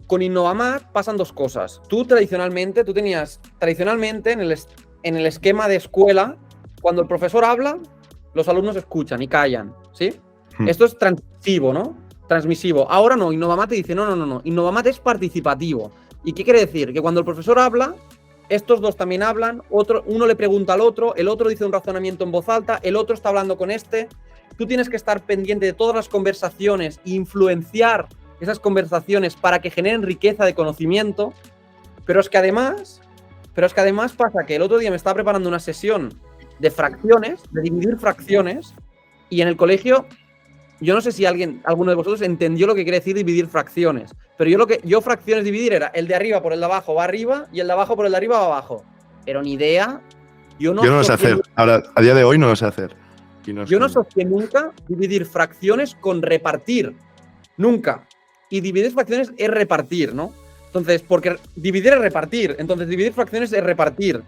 con Innovamat pasan dos cosas. Tú tenías en el esquema de escuela, cuando el profesor habla, los alumnos escuchan y callan, ¿sí? Esto es transmisivo, ¿no? Transmisivo. Ahora no, Innovamat te dice, no. Innovamat es participativo. ¿Y qué quiere decir? Que cuando el profesor habla, estos dos también hablan, uno le pregunta al otro, el otro dice un razonamiento en voz alta, el otro está hablando con este. Tú tienes que estar pendiente de todas las conversaciones e influenciar esas conversaciones para que generen riqueza de conocimiento. Pero es que además pasa que el otro día me estaba preparando una sesión de fracciones, de dividir fracciones, y en el colegio, yo no sé si alguno de vosotros entendió lo que quiere decir dividir fracciones, pero yo fracciones dividir era el de arriba por el de abajo va arriba y el de abajo por el de arriba va abajo. Pero ni idea. Yo no lo sé hacer. Ahora, a día de hoy no lo sé hacer. Yo no asocié nunca dividir fracciones con repartir. Nunca. Y dividir fracciones es repartir, ¿no? Entonces, porque dividir es repartir. Entonces, dividir fracciones es repartir.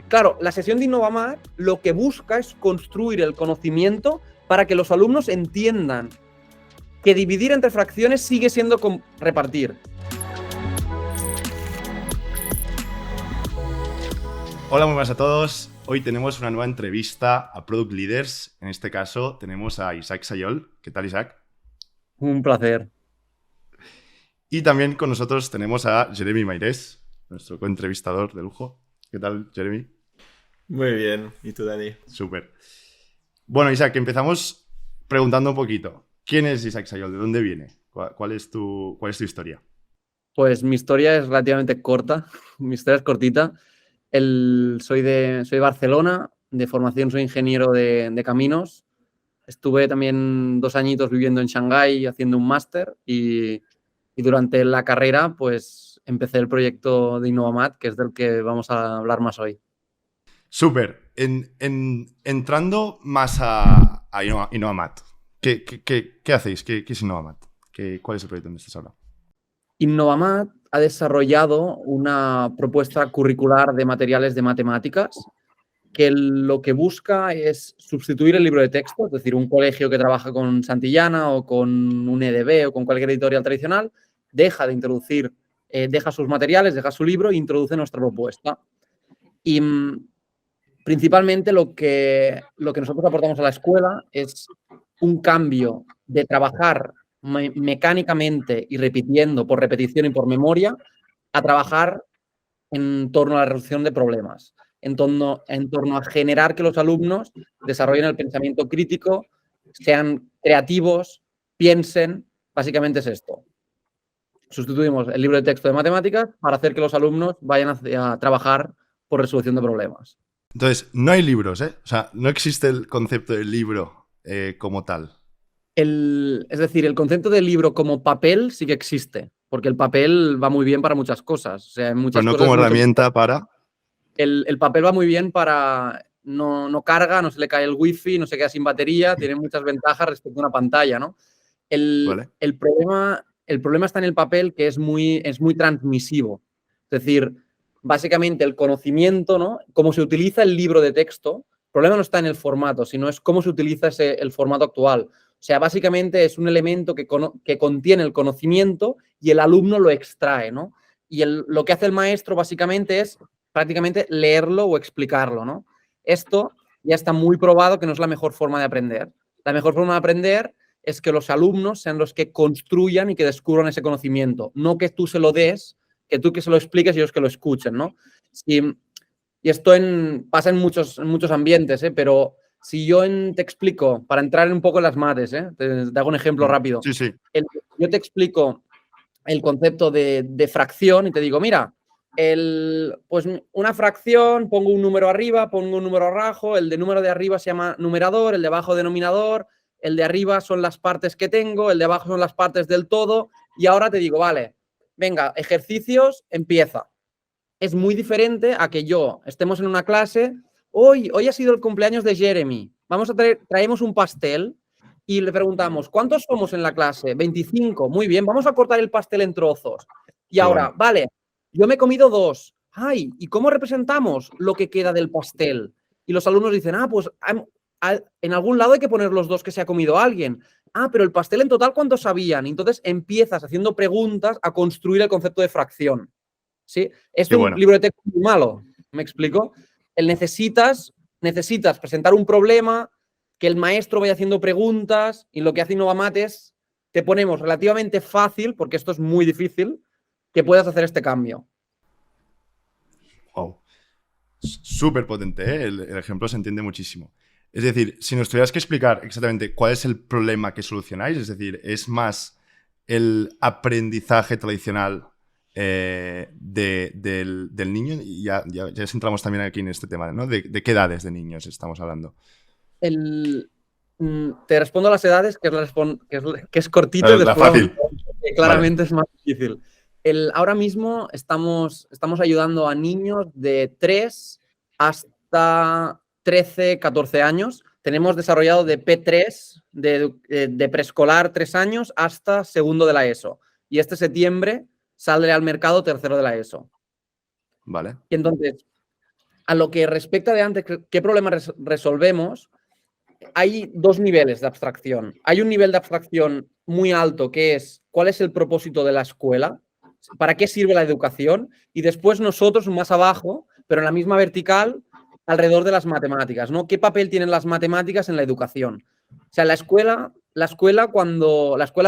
Claro, la sesión de Innovamat lo que busca es construir el conocimiento para que los alumnos entiendan que dividir entre fracciones sigue siendo repartir. Hola, muy buenas a todos. Hoy tenemos una nueva entrevista a Product Leaders. En este caso tenemos a Isaac Sayol. ¿Qué tal, Isaac? Un placer. Y también con nosotros tenemos a Jeremy Mairés, nuestro coentrevistador de lujo. ¿Qué tal, Jeremy? Muy bien. ¿Y tú, Dani? Súper. Bueno, Isaac, empezamos preguntando un poquito. ¿Quién es Isaac Sayol? ¿De dónde viene? ¿Cuál es tu historia? Pues mi historia es relativamente corta. Mi historia es cortita. Soy de Barcelona. De formación soy ingeniero de caminos. Estuve también 2 añitos viviendo en Shanghái haciendo un máster y durante la carrera pues empecé el proyecto de Innovamat, que es del que vamos a hablar más hoy. Súper. Entrando más a Innovamat, ¿qué hacéis? ¿Qué es Innovamat? ¿Cuál es el proyecto donde estás ahora? Innovamat ha desarrollado una propuesta curricular de materiales de matemáticas que lo que busca es sustituir el libro de texto, es decir, un colegio que trabaja con Santillana o con un EDB o con cualquier editorial tradicional, deja de introducir, deja sus materiales, deja su libro e introduce nuestra propuesta. Y principalmente lo que nosotros aportamos a la escuela es un cambio de trabajar mecánicamente y repitiendo por repetición y por memoria a trabajar en torno a la resolución de problemas, en torno a generar que los alumnos desarrollen el pensamiento crítico, sean creativos, piensen. Básicamente es esto. Sustituimos el libro de texto de matemáticas para hacer que los alumnos vayan a trabajar por resolución de problemas. Entonces, no hay libros, ¿eh? O sea, no existe el concepto del libro como tal. Es decir, el concepto del libro como papel sí que existe, porque el papel va muy bien para muchas cosas. O sea, en muchas Pero no cosas como herramienta para... El papel va muy bien para... No carga, no se le cae el wifi, no se queda sin batería, tiene muchas ventajas respecto a una pantalla, ¿no? Vale. El problema está en el papel, que es muy transmisivo. Es decir, básicamente el conocimiento, ¿no? Cómo se utiliza el libro de texto, el problema no está en el formato, sino es cómo se utiliza el formato actual. O sea, básicamente es un elemento que contiene el conocimiento y el alumno lo extrae, ¿no? Y lo que hace el maestro básicamente es prácticamente leerlo o explicarlo, ¿no? Esto ya está muy probado que no es la mejor forma de aprender. La mejor forma de aprender es que los alumnos sean los que construyan y que descubran ese conocimiento, no que tú se lo des, que tú que se lo expliques y ellos que lo escuchen, ¿no? Y esto pasa en muchos ambientes, pero si yo te explico, para entrar un poco en las mates, te hago un ejemplo rápido. Sí, sí. Yo te explico el concepto de fracción y te digo, mira, pues una fracción, pongo un número arriba, pongo un número abajo, el de número de arriba se llama numerador, el de abajo denominador, el de arriba son las partes que tengo, el de abajo son las partes del todo, y ahora te digo, vale, venga, ejercicios, empieza. Es muy diferente a que estemos en una clase, hoy ha sido el cumpleaños de Jeremy, traemos un pastel y le preguntamos, ¿cuántos somos en la clase? 25, muy bien, vamos a cortar el pastel en trozos. Y ahora, vale, yo me he comido 2. Ay, ¿y cómo representamos lo que queda del pastel? Y los alumnos dicen, pues en algún lado hay que poner los 2 que se ha comido alguien. pero el pastel en total, ¿cuánto sabían? Entonces empiezas haciendo preguntas a construir el concepto de fracción. ¿Sí? Es Qué un bueno. libro de texto muy malo, ¿me explico? Necesitas presentar un problema, que el maestro vaya haciendo preguntas, y lo que hace Innovamat es, te ponemos relativamente fácil, porque esto es muy difícil, que puedas hacer este cambio. Wow. Súper potente, ¿eh? El ejemplo se entiende muchísimo. Es decir, si nos tuvieras que explicar exactamente cuál es el problema que solucionáis, es decir, ¿es más el aprendizaje tradicional del niño? Y ya entramos también aquí en este tema, ¿no? ¿De qué edades de niños estamos hablando? Te respondo a las edades, que es cortito, y La después fácil. que claramente es más difícil. Ahora mismo estamos ayudando a niños de 3 hasta 13, 14 años. Tenemos desarrollado de P3, de preescolar 3 años, hasta segundo de la ESO. Y este septiembre sale al mercado tercero de la ESO. Vale. Y entonces, a lo que respecta de antes, ¿qué problema resolvemos? Hay dos niveles de abstracción. Hay un nivel de abstracción muy alto, que es ¿cuál es el propósito de la escuela? ¿Para qué sirve la educación? Y después nosotros, más abajo, pero en la misma vertical, alrededor de las matemáticas, ¿no? ¿Qué papel tienen las matemáticas en la educación? O sea, la escuela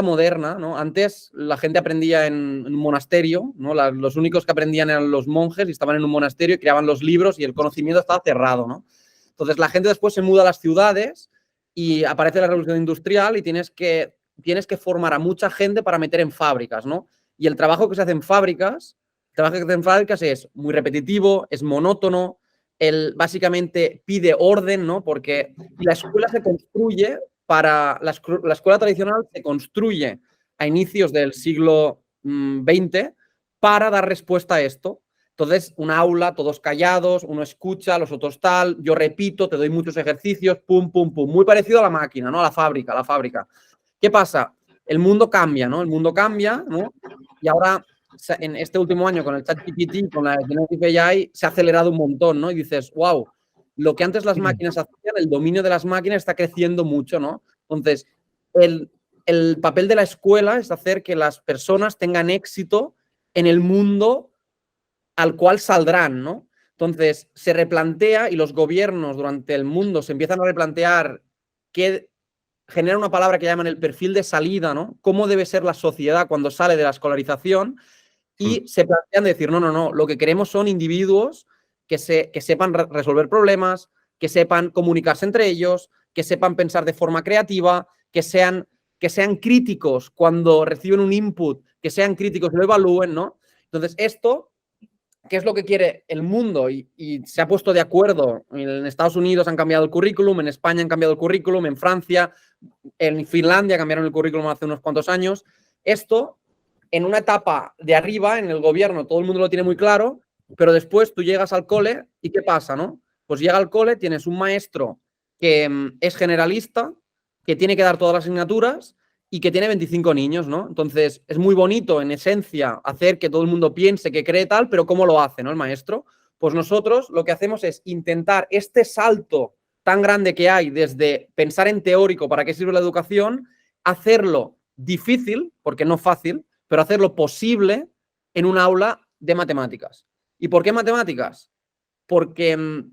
moderna, ¿no? Antes la gente aprendía en un monasterio, ¿no? Los únicos que aprendían eran los monjes y estaban en un monasterio y creaban los libros y el conocimiento estaba cerrado, ¿no? Entonces la gente después se muda a las ciudades y aparece la revolución industrial y tienes que formar a mucha gente para meter en fábricas, ¿no? Y el trabajo que se hace en fábricas, es muy repetitivo, es monótono, básicamente pide orden, ¿no? Porque la escuela se construye la escuela tradicional se construye a inicios del siglo XX para dar respuesta a esto. Entonces, un aula, todos callados, uno escucha, los otros tal, yo repito, te doy muchos ejercicios, pum, pum, pum. Muy parecido a la máquina, ¿no? A la fábrica. ¿Qué pasa? El mundo cambia, ¿no? El mundo cambia, ¿no? Y ahora, en este último año, con el ChatGPT, con la Generative AI, se ha acelerado un montón, ¿no? Y dices, wow, lo que antes las máquinas hacían, el dominio de las máquinas está creciendo mucho, ¿no? Entonces, el papel de la escuela es hacer que las personas tengan éxito en el mundo al cual saldrán, ¿no? Entonces, se replantea y los gobiernos durante el mundo se empiezan a replantear que genera una palabra que llaman el perfil de salida, ¿no? Cómo debe ser la sociedad cuando sale de la escolarización y se plantean de decir, no, lo que queremos son individuos que sepan resolver problemas, que sepan comunicarse entre ellos, que sepan pensar de forma creativa, que sean críticos cuando reciben un input, que sean críticos y lo evalúen, ¿no? Entonces, esto, ¿qué es lo que quiere el mundo? Y se ha puesto de acuerdo. En Estados Unidos han cambiado el currículum, en España han cambiado el currículum, en Francia, en Finlandia cambiaron el currículum hace unos cuantos años. Esto, en una etapa de arriba, en el gobierno, todo el mundo lo tiene muy claro, pero después tú llegas al cole y ¿qué pasa, no? Pues llega al cole, tienes un maestro que es generalista, que tiene que dar todas las asignaturas y que tiene 25 niños, ¿no? Entonces, es muy bonito, en esencia, hacer que todo el mundo piense, que cree tal, pero ¿cómo lo hace, no, el maestro? Pues nosotros lo que hacemos es intentar este salto tan grande que hay desde pensar en teórico para qué sirve la educación, hacerlo difícil, porque no fácil, pero hacerlo posible en un aula de matemáticas. ¿Y por qué matemáticas? Porque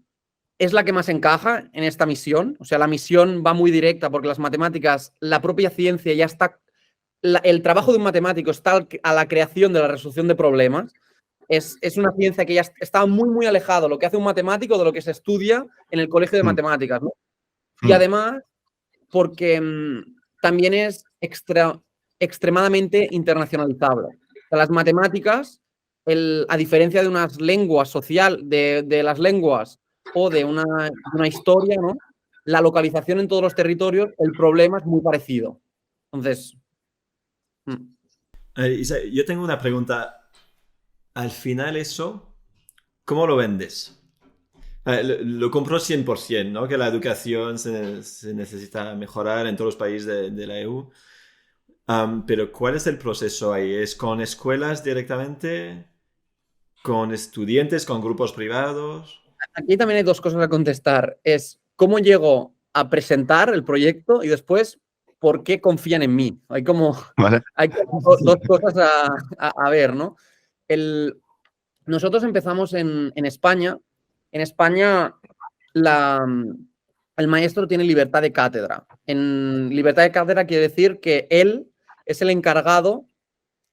es la que más encaja en esta misión. O sea, la misión va muy directa porque las matemáticas, la propia ciencia ya está... el trabajo de un matemático está a la creación de la resolución de problemas. Es una ciencia que ya está muy, muy alejado lo que hace un matemático de lo que se estudia en el colegio de matemáticas, ¿no? Y además, porque también es extremadamente internacionalizable. O sea, las matemáticas, a diferencia de unas lenguas de las lenguas o de una historia, ¿no? La localización en todos los territorios, el problema es muy parecido. Entonces... Yo tengo una pregunta. Al final eso, ¿cómo lo vendes? Lo compro 100%, ¿no? Que la educación se necesita mejorar en todos los países de la EU. Pero ¿cuál es el proceso ahí? ¿Es con escuelas directamente? ¿Con estudiantes? ¿Con grupos privados? Aquí también hay dos cosas a contestar. Es cómo llego a presentar el proyecto y después por qué confían en mí. Hay como ¿Vale? dos cosas a ver, ¿no? Nosotros empezamos en España. En España el maestro tiene libertad de cátedra. En libertad de cátedra quiere decir que él es el encargado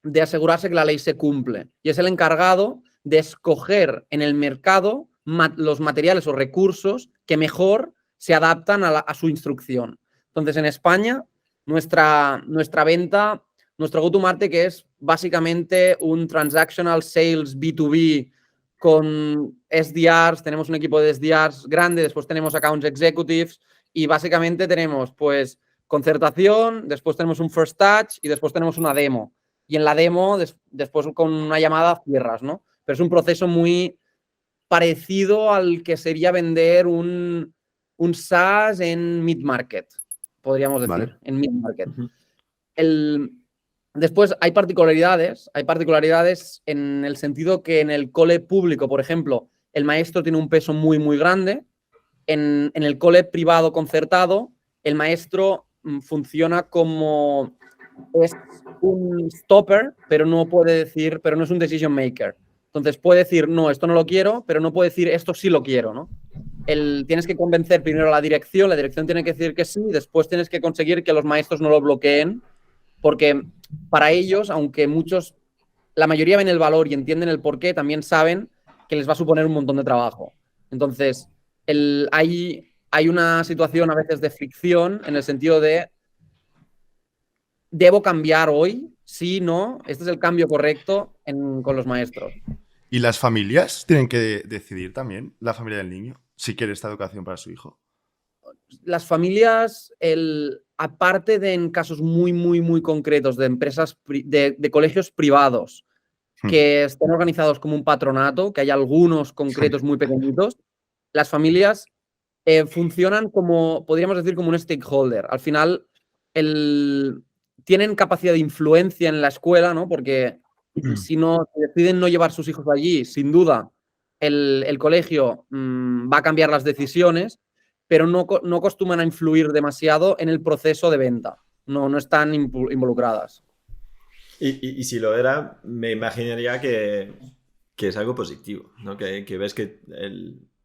de asegurarse que la ley se cumple y es el encargado de escoger en el mercado los materiales o recursos que mejor se adaptan a su instrucción. Entonces, en España, nuestra venta, nuestro go-to-market, que es básicamente un transactional sales B2B con SDRs, tenemos un equipo de SDRs grande, después tenemos accounts executives y básicamente tenemos pues concertación, después tenemos un first touch y después tenemos una demo. Y en la demo, después con una llamada, cierras, ¿no? Pero es un proceso muy parecido al que sería vender un SaaS en mid-market, podríamos decir, Vale. en mid-market. Después hay particularidades en el sentido que en el cole público, por ejemplo, el maestro tiene un peso muy, muy grande. En el cole privado concertado, el maestro funciona como es un stopper, pero no es un decision maker. Entonces puede decir, no, esto no lo quiero, pero no puede decir, esto sí lo quiero, ¿no? Tienes que convencer primero a la dirección tiene que decir que sí, y después tienes que conseguir que los maestros no lo bloqueen, porque para ellos, aunque la mayoría ven el valor y entienden el porqué, también saben que les va a suponer un montón de trabajo. Entonces, hay una situación a veces de fricción en el sentido de ¿debo cambiar hoy? Sí, no. Este es el cambio correcto con los maestros. ¿Y las familias tienen que decidir también, la familia del niño, si quiere esta educación para su hijo? Las familias, aparte de en casos muy, muy, muy concretos de empresas, de colegios privados que estén organizados como un patronato, que hay algunos concretos muy pequeñitos, las familias funcionan como, podríamos decir, como un stakeholder. Al final, tienen capacidad de influencia en la escuela, ¿no? Porque si deciden no llevar sus hijos allí, sin duda, el colegio va a cambiar las decisiones, pero no acostumbran a influir demasiado en el proceso de venta. No están involucradas. Y si lo era, me imaginaría que es algo positivo, ¿no? Que ves que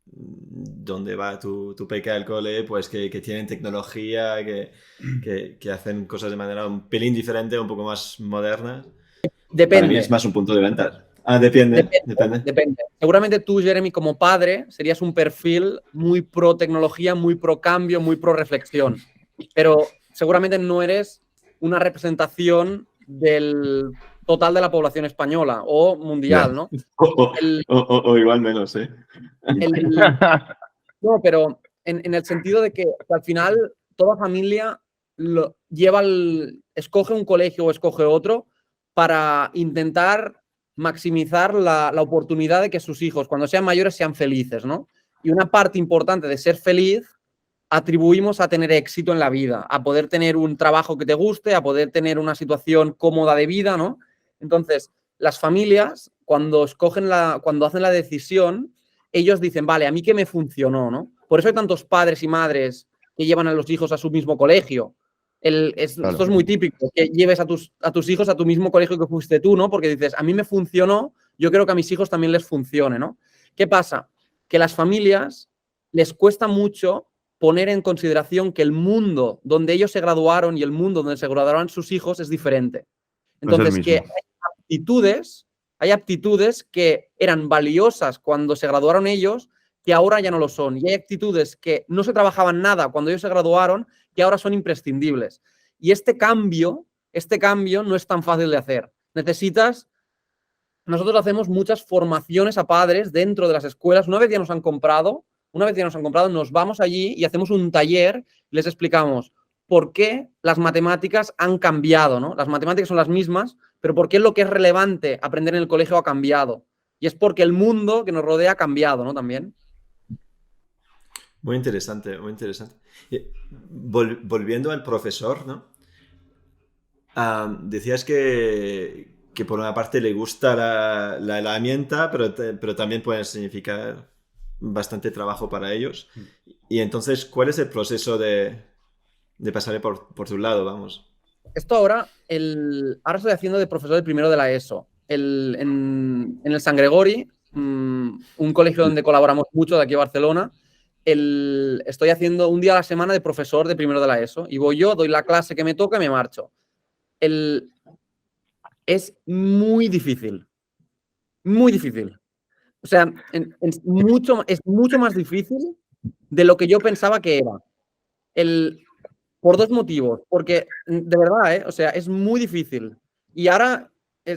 donde va tu peque al cole, pues que tienen tecnología, que hacen cosas de manera un pelín diferente, un poco más moderna. Depende. Para mí es más un punto de venta. Depende. Seguramente tú, Jeremy, como padre, serías un perfil muy pro tecnología, muy pro cambio, muy pro reflexión. Pero seguramente no eres una representación del total de la población española o mundial, ¿no? O igual menos, ¿eh? No, pero en el sentido de que al final toda familia escoge un colegio o escoge otro para intentar maximizar la oportunidad de que sus hijos, cuando sean mayores, sean felices, ¿no? Y una parte importante de ser feliz atribuimos a tener éxito en la vida, a poder tener un trabajo que te guste, a poder tener una situación cómoda de vida, ¿no? Entonces, las familias, cuando hacen la decisión, ellos dicen, vale, ¿a mí qué me funcionó, no? Por eso hay tantos padres y madres que llevan a los hijos a su mismo colegio. Claro. Esto es muy típico, que lleves a tus hijos a tu mismo colegio que fuiste tú, ¿no? Porque dices, a mí me funcionó, yo creo que a mis hijos también les funcione, ¿no? ¿Qué pasa? Que las familias les cuesta mucho poner en consideración que el mundo donde ellos se graduaron y el mundo donde se graduaron sus hijos es diferente. Entonces, que hay aptitudes que eran valiosas cuando se graduaron ellos, que ahora ya no lo son. Y hay actitudes que no se trabajaban nada cuando ellos se graduaron, que ahora son imprescindibles. Y este cambio no es tan fácil de hacer. Nosotros hacemos muchas formaciones a padres dentro de las escuelas. Una vez ya nos han comprado, nos vamos allí y hacemos un taller, les explicamos por qué las matemáticas han cambiado, ¿no? Las matemáticas son las mismas, pero por qué lo que es relevante aprender en el colegio ha cambiado. Y es porque el mundo que nos rodea ha cambiado, ¿no? También. Muy interesante, muy interesante. Volviendo al profesor, ¿no? Decías que por una parte le gusta la herramienta, pero también puede significar bastante trabajo para ellos. Y entonces, ¿cuál es el proceso de pasaré por tu lado, vamos. Esto ahora estoy haciendo de profesor de primero de la ESO. En el San Gregori, un colegio donde colaboramos mucho de aquí a Barcelona, estoy haciendo un día a la semana de profesor de primero de la ESO. Y voy yo, doy la clase que me toca y me marcho. Es muy difícil. Muy difícil. O sea, es mucho más difícil de lo que yo pensaba que era. Por dos motivos. Porque, de verdad, o sea, es muy difícil. Y ahora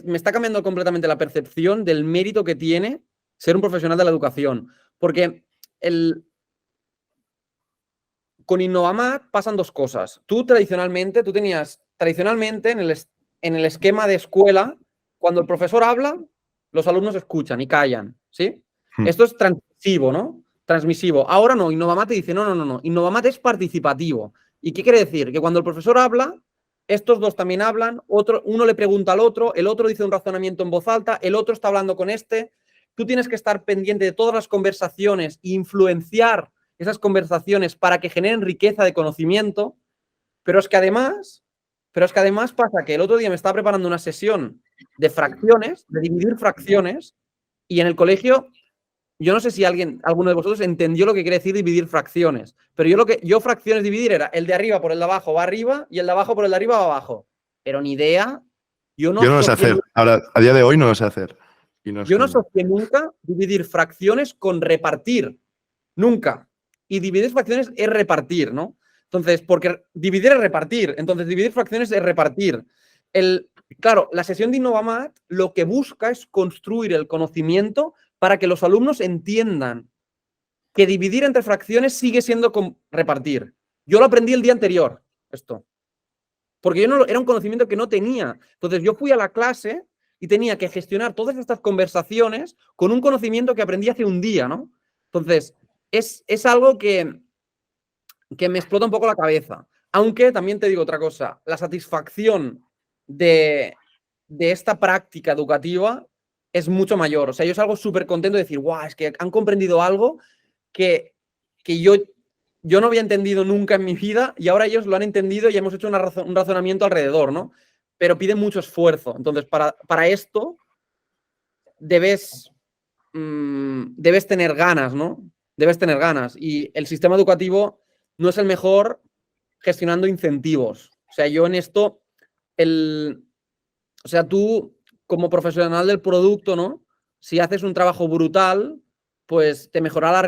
me está cambiando completamente la percepción del mérito que tiene ser un profesional de la educación. Porque con Innovamat pasan dos cosas. Tú tenías tradicionalmente en el esquema de escuela, cuando el profesor habla, los alumnos escuchan y callan, ¿sí? Esto es transmisivo, ¿no? Transmisivo. Ahora no, Innovamat te dice, no. Innovamat es participativo. ¿Y qué quiere decir? Que cuando el profesor habla, estos dos también hablan, uno le pregunta al otro, el otro dice un razonamiento en voz alta, el otro está hablando con este. Tú tienes que estar pendiente de todas las conversaciones e influenciar esas conversaciones para que generen riqueza de conocimiento, pero es que además pasa que el otro día me estaba preparando una sesión de fracciones, de dividir fracciones, y en el colegio, yo no sé si alguno de vosotros entendió lo que quiere decir dividir fracciones, pero yo fracciones dividir era el de arriba por el de abajo va arriba y el de abajo por el de arriba va abajo. Pero ni idea. Yo no lo sé hacer. Ahora, a día de hoy no lo sé hacer. Yo no asocié nunca dividir fracciones con repartir. Nunca. Y dividir fracciones es repartir, ¿no? Entonces, porque dividir es repartir. Entonces, dividir fracciones es repartir. Claro, la sesión de Innovamat lo que busca es construir el conocimiento para que los alumnos entiendan que dividir entre fracciones sigue siendo repartir. Yo lo aprendí el día anterior, esto. Porque era un conocimiento que no tenía. Entonces, yo fui a la clase y tenía que gestionar todas estas conversaciones con un conocimiento que aprendí hace un día, ¿no? Entonces, es algo que me explota un poco la cabeza. Aunque también te digo otra cosa, la satisfacción de esta práctica educativa es mucho mayor. O sea, yo salgo súper contento de decir, guau, es que han comprendido algo que yo no había entendido nunca en mi vida y ahora ellos lo han entendido y hemos hecho un razonamiento alrededor, ¿no? Pero pide mucho esfuerzo. Entonces, para esto debes tener ganas, ¿no? Debes tener ganas. Y el sistema educativo no es el mejor gestionando incentivos. O sea, yo en esto, o sea, tú como profesional del producto, ¿no? Si haces un trabajo brutal, pues te mejorará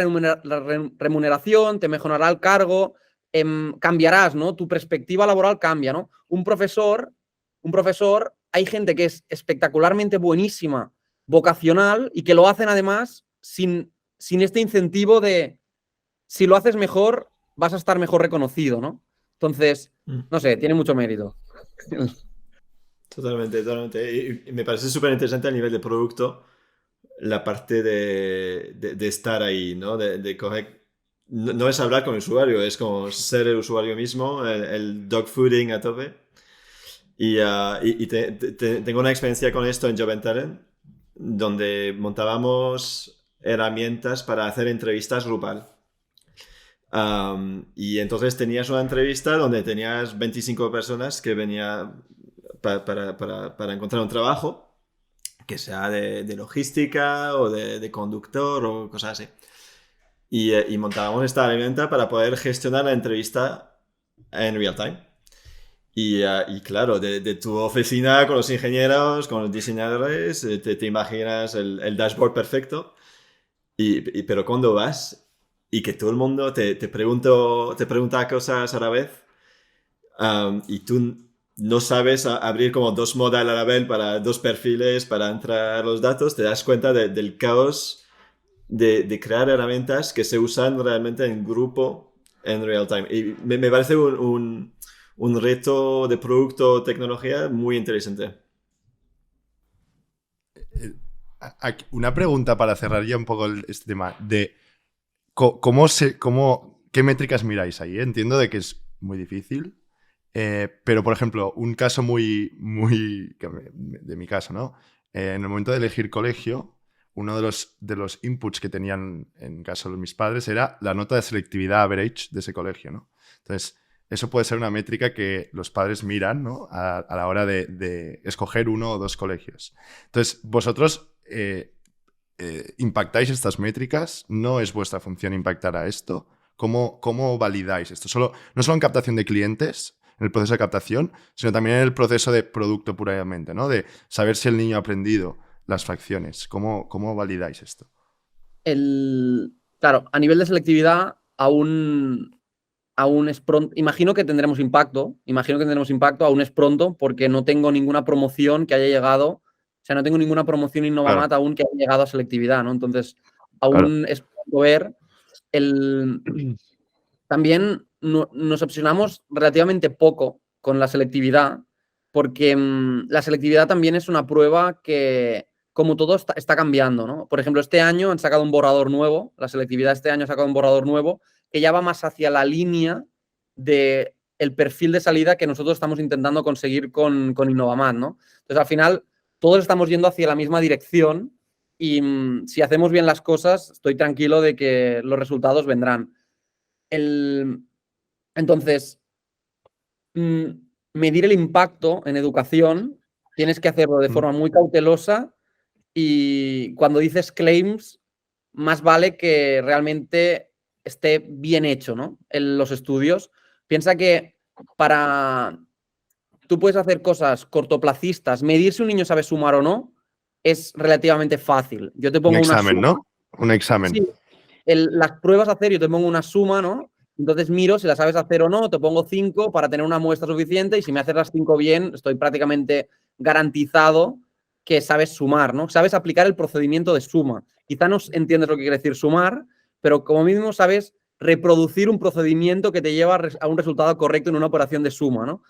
la remuneración, te mejorará el cargo, cambiarás, ¿no? Tu perspectiva laboral cambia, ¿no? Un profesor, hay gente que es espectacularmente buenísima, vocacional, y que lo hacen además sin este incentivo de si lo haces mejor, vas a estar mejor reconocido, ¿no? Entonces, no sé, tiene mucho mérito. Totalmente. Y me parece súper interesante a nivel de producto la parte de estar ahí, ¿no? De coger... No es hablar con el usuario, es como ser el usuario mismo, el dogfooding a tope. Y tengo una experiencia con esto en Job and Talent, donde montábamos herramientas para hacer entrevistas grupal. Y entonces tenías una entrevista donde tenías 25 personas que venían para encontrar un trabajo, que sea de logística o de conductor o cosas así. Y montábamos esta herramienta para poder gestionar la entrevista en real time. Y claro, de tu oficina con los ingenieros, con los diseñadores, te imaginas el dashboard perfecto. Pero cuando vas y que todo el mundo te pregunta cosas a la vez, y tú no sabes abrir como dos modal a la vez para dos perfiles para entrar los datos, te das cuenta del caos de crear herramientas que se usan realmente en grupo en real time. Y me parece un reto de producto o tecnología muy interesante. Una pregunta para cerrar ya un poco este tema de ¿qué métricas miráis ahí? Entiendo de que es muy difícil, pero por ejemplo, un caso muy de mi caso, ¿no? En el momento de elegir colegio, uno de los inputs que tenían en caso de mis padres era la nota de selectividad average de ese colegio, ¿no? Entonces, eso puede ser una métrica que los padres miran, ¿no? A la hora de escoger uno o dos colegios. Entonces, vosotros impactáis estas métricas, no es vuestra función impactar a esto. ¿Cómo validáis esto? No solo en captación de clientes, en el proceso de captación, sino también en el proceso de producto puramente, ¿no? De saber si el niño ha aprendido las fracciones. ¿Cómo validáis esto? Claro, a nivel de selectividad, aún es pronto. Imagino que tendremos impacto, aún es pronto, porque no tengo ninguna promoción que haya llegado, o sea, no tengo ninguna promoción Innovamat aún que haya llegado a selectividad, ¿no? Entonces, aún es pronto ver. También nos obsesionamos relativamente poco con la selectividad, porque la selectividad también es una prueba que, como todo, está cambiando, ¿no? Por ejemplo, este año han sacado un borrador nuevo, la selectividad este año ha sacado un borrador nuevo que ya va más hacia la línea del perfil de salida que nosotros estamos intentando conseguir con Innovamat, ¿no? Entonces, al final, todos estamos yendo hacia la misma dirección y si hacemos bien las cosas, estoy tranquilo de que los resultados vendrán. Entonces, medir el impacto en educación tienes que hacerlo de forma muy cautelosa y cuando dices claims, más vale que realmente esté bien hecho, ¿no? En los estudios. Piensa que tú puedes hacer cosas cortoplacistas, medir si un niño sabe sumar o no es relativamente fácil. Yo te pongo un una examen, suma. ¿no? Un examen. Sí, las pruebas a hacer, yo te pongo una suma, ¿no? Entonces miro si la sabes hacer o no, te pongo 5 para tener una muestra suficiente y si me haces las 5 bien, estoy prácticamente garantizado que sabes sumar, ¿no? Sabes aplicar el procedimiento de suma. Quizá no entiendes lo que quiere decir sumar, pero como mínimo sabes reproducir un procedimiento que te lleva a un resultado correcto en una operación de suma, ¿no?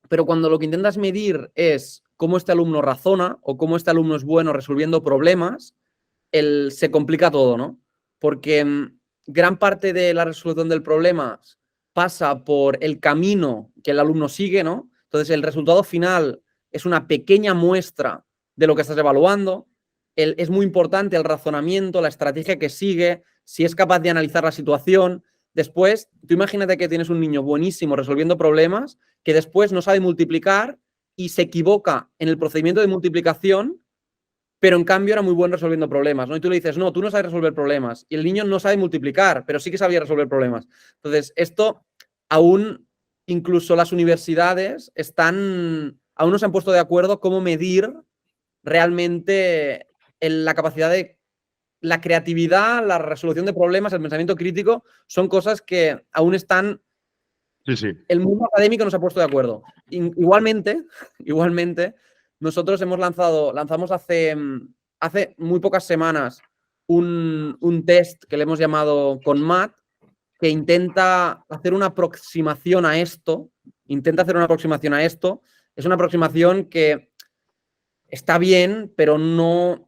Pero cuando lo que intentas medir es cómo este alumno razona o cómo este alumno es bueno resolviendo problemas, se complica todo, ¿no? Porque gran parte de la resolución del problema pasa por el camino que el alumno sigue, ¿no? Entonces, el resultado final es una pequeña muestra de lo que estás evaluando. Es muy importante el razonamiento, la estrategia que sigue, si es capaz de analizar la situación. Después, tú imagínate que tienes un niño buenísimo resolviendo problemas que después no sabe multiplicar y se equivoca en el procedimiento de multiplicación, pero en cambio era muy bueno resolviendo problemas, ¿no? Y tú le dices, no, tú no sabes resolver problemas. Y el niño no sabe multiplicar, pero sí que sabía resolver problemas. Entonces, esto aún, incluso las universidades aún no se han puesto de acuerdo cómo medir realmente la capacidad de la creatividad, la resolución de problemas, el pensamiento crítico, son cosas que aún están. Sí. El mundo académico no se ha puesto de acuerdo. Igualmente, nosotros lanzamos hace muy pocas semanas un test que le hemos llamado ConMat, que intenta hacer una aproximación a esto. Es una aproximación que está bien, pero no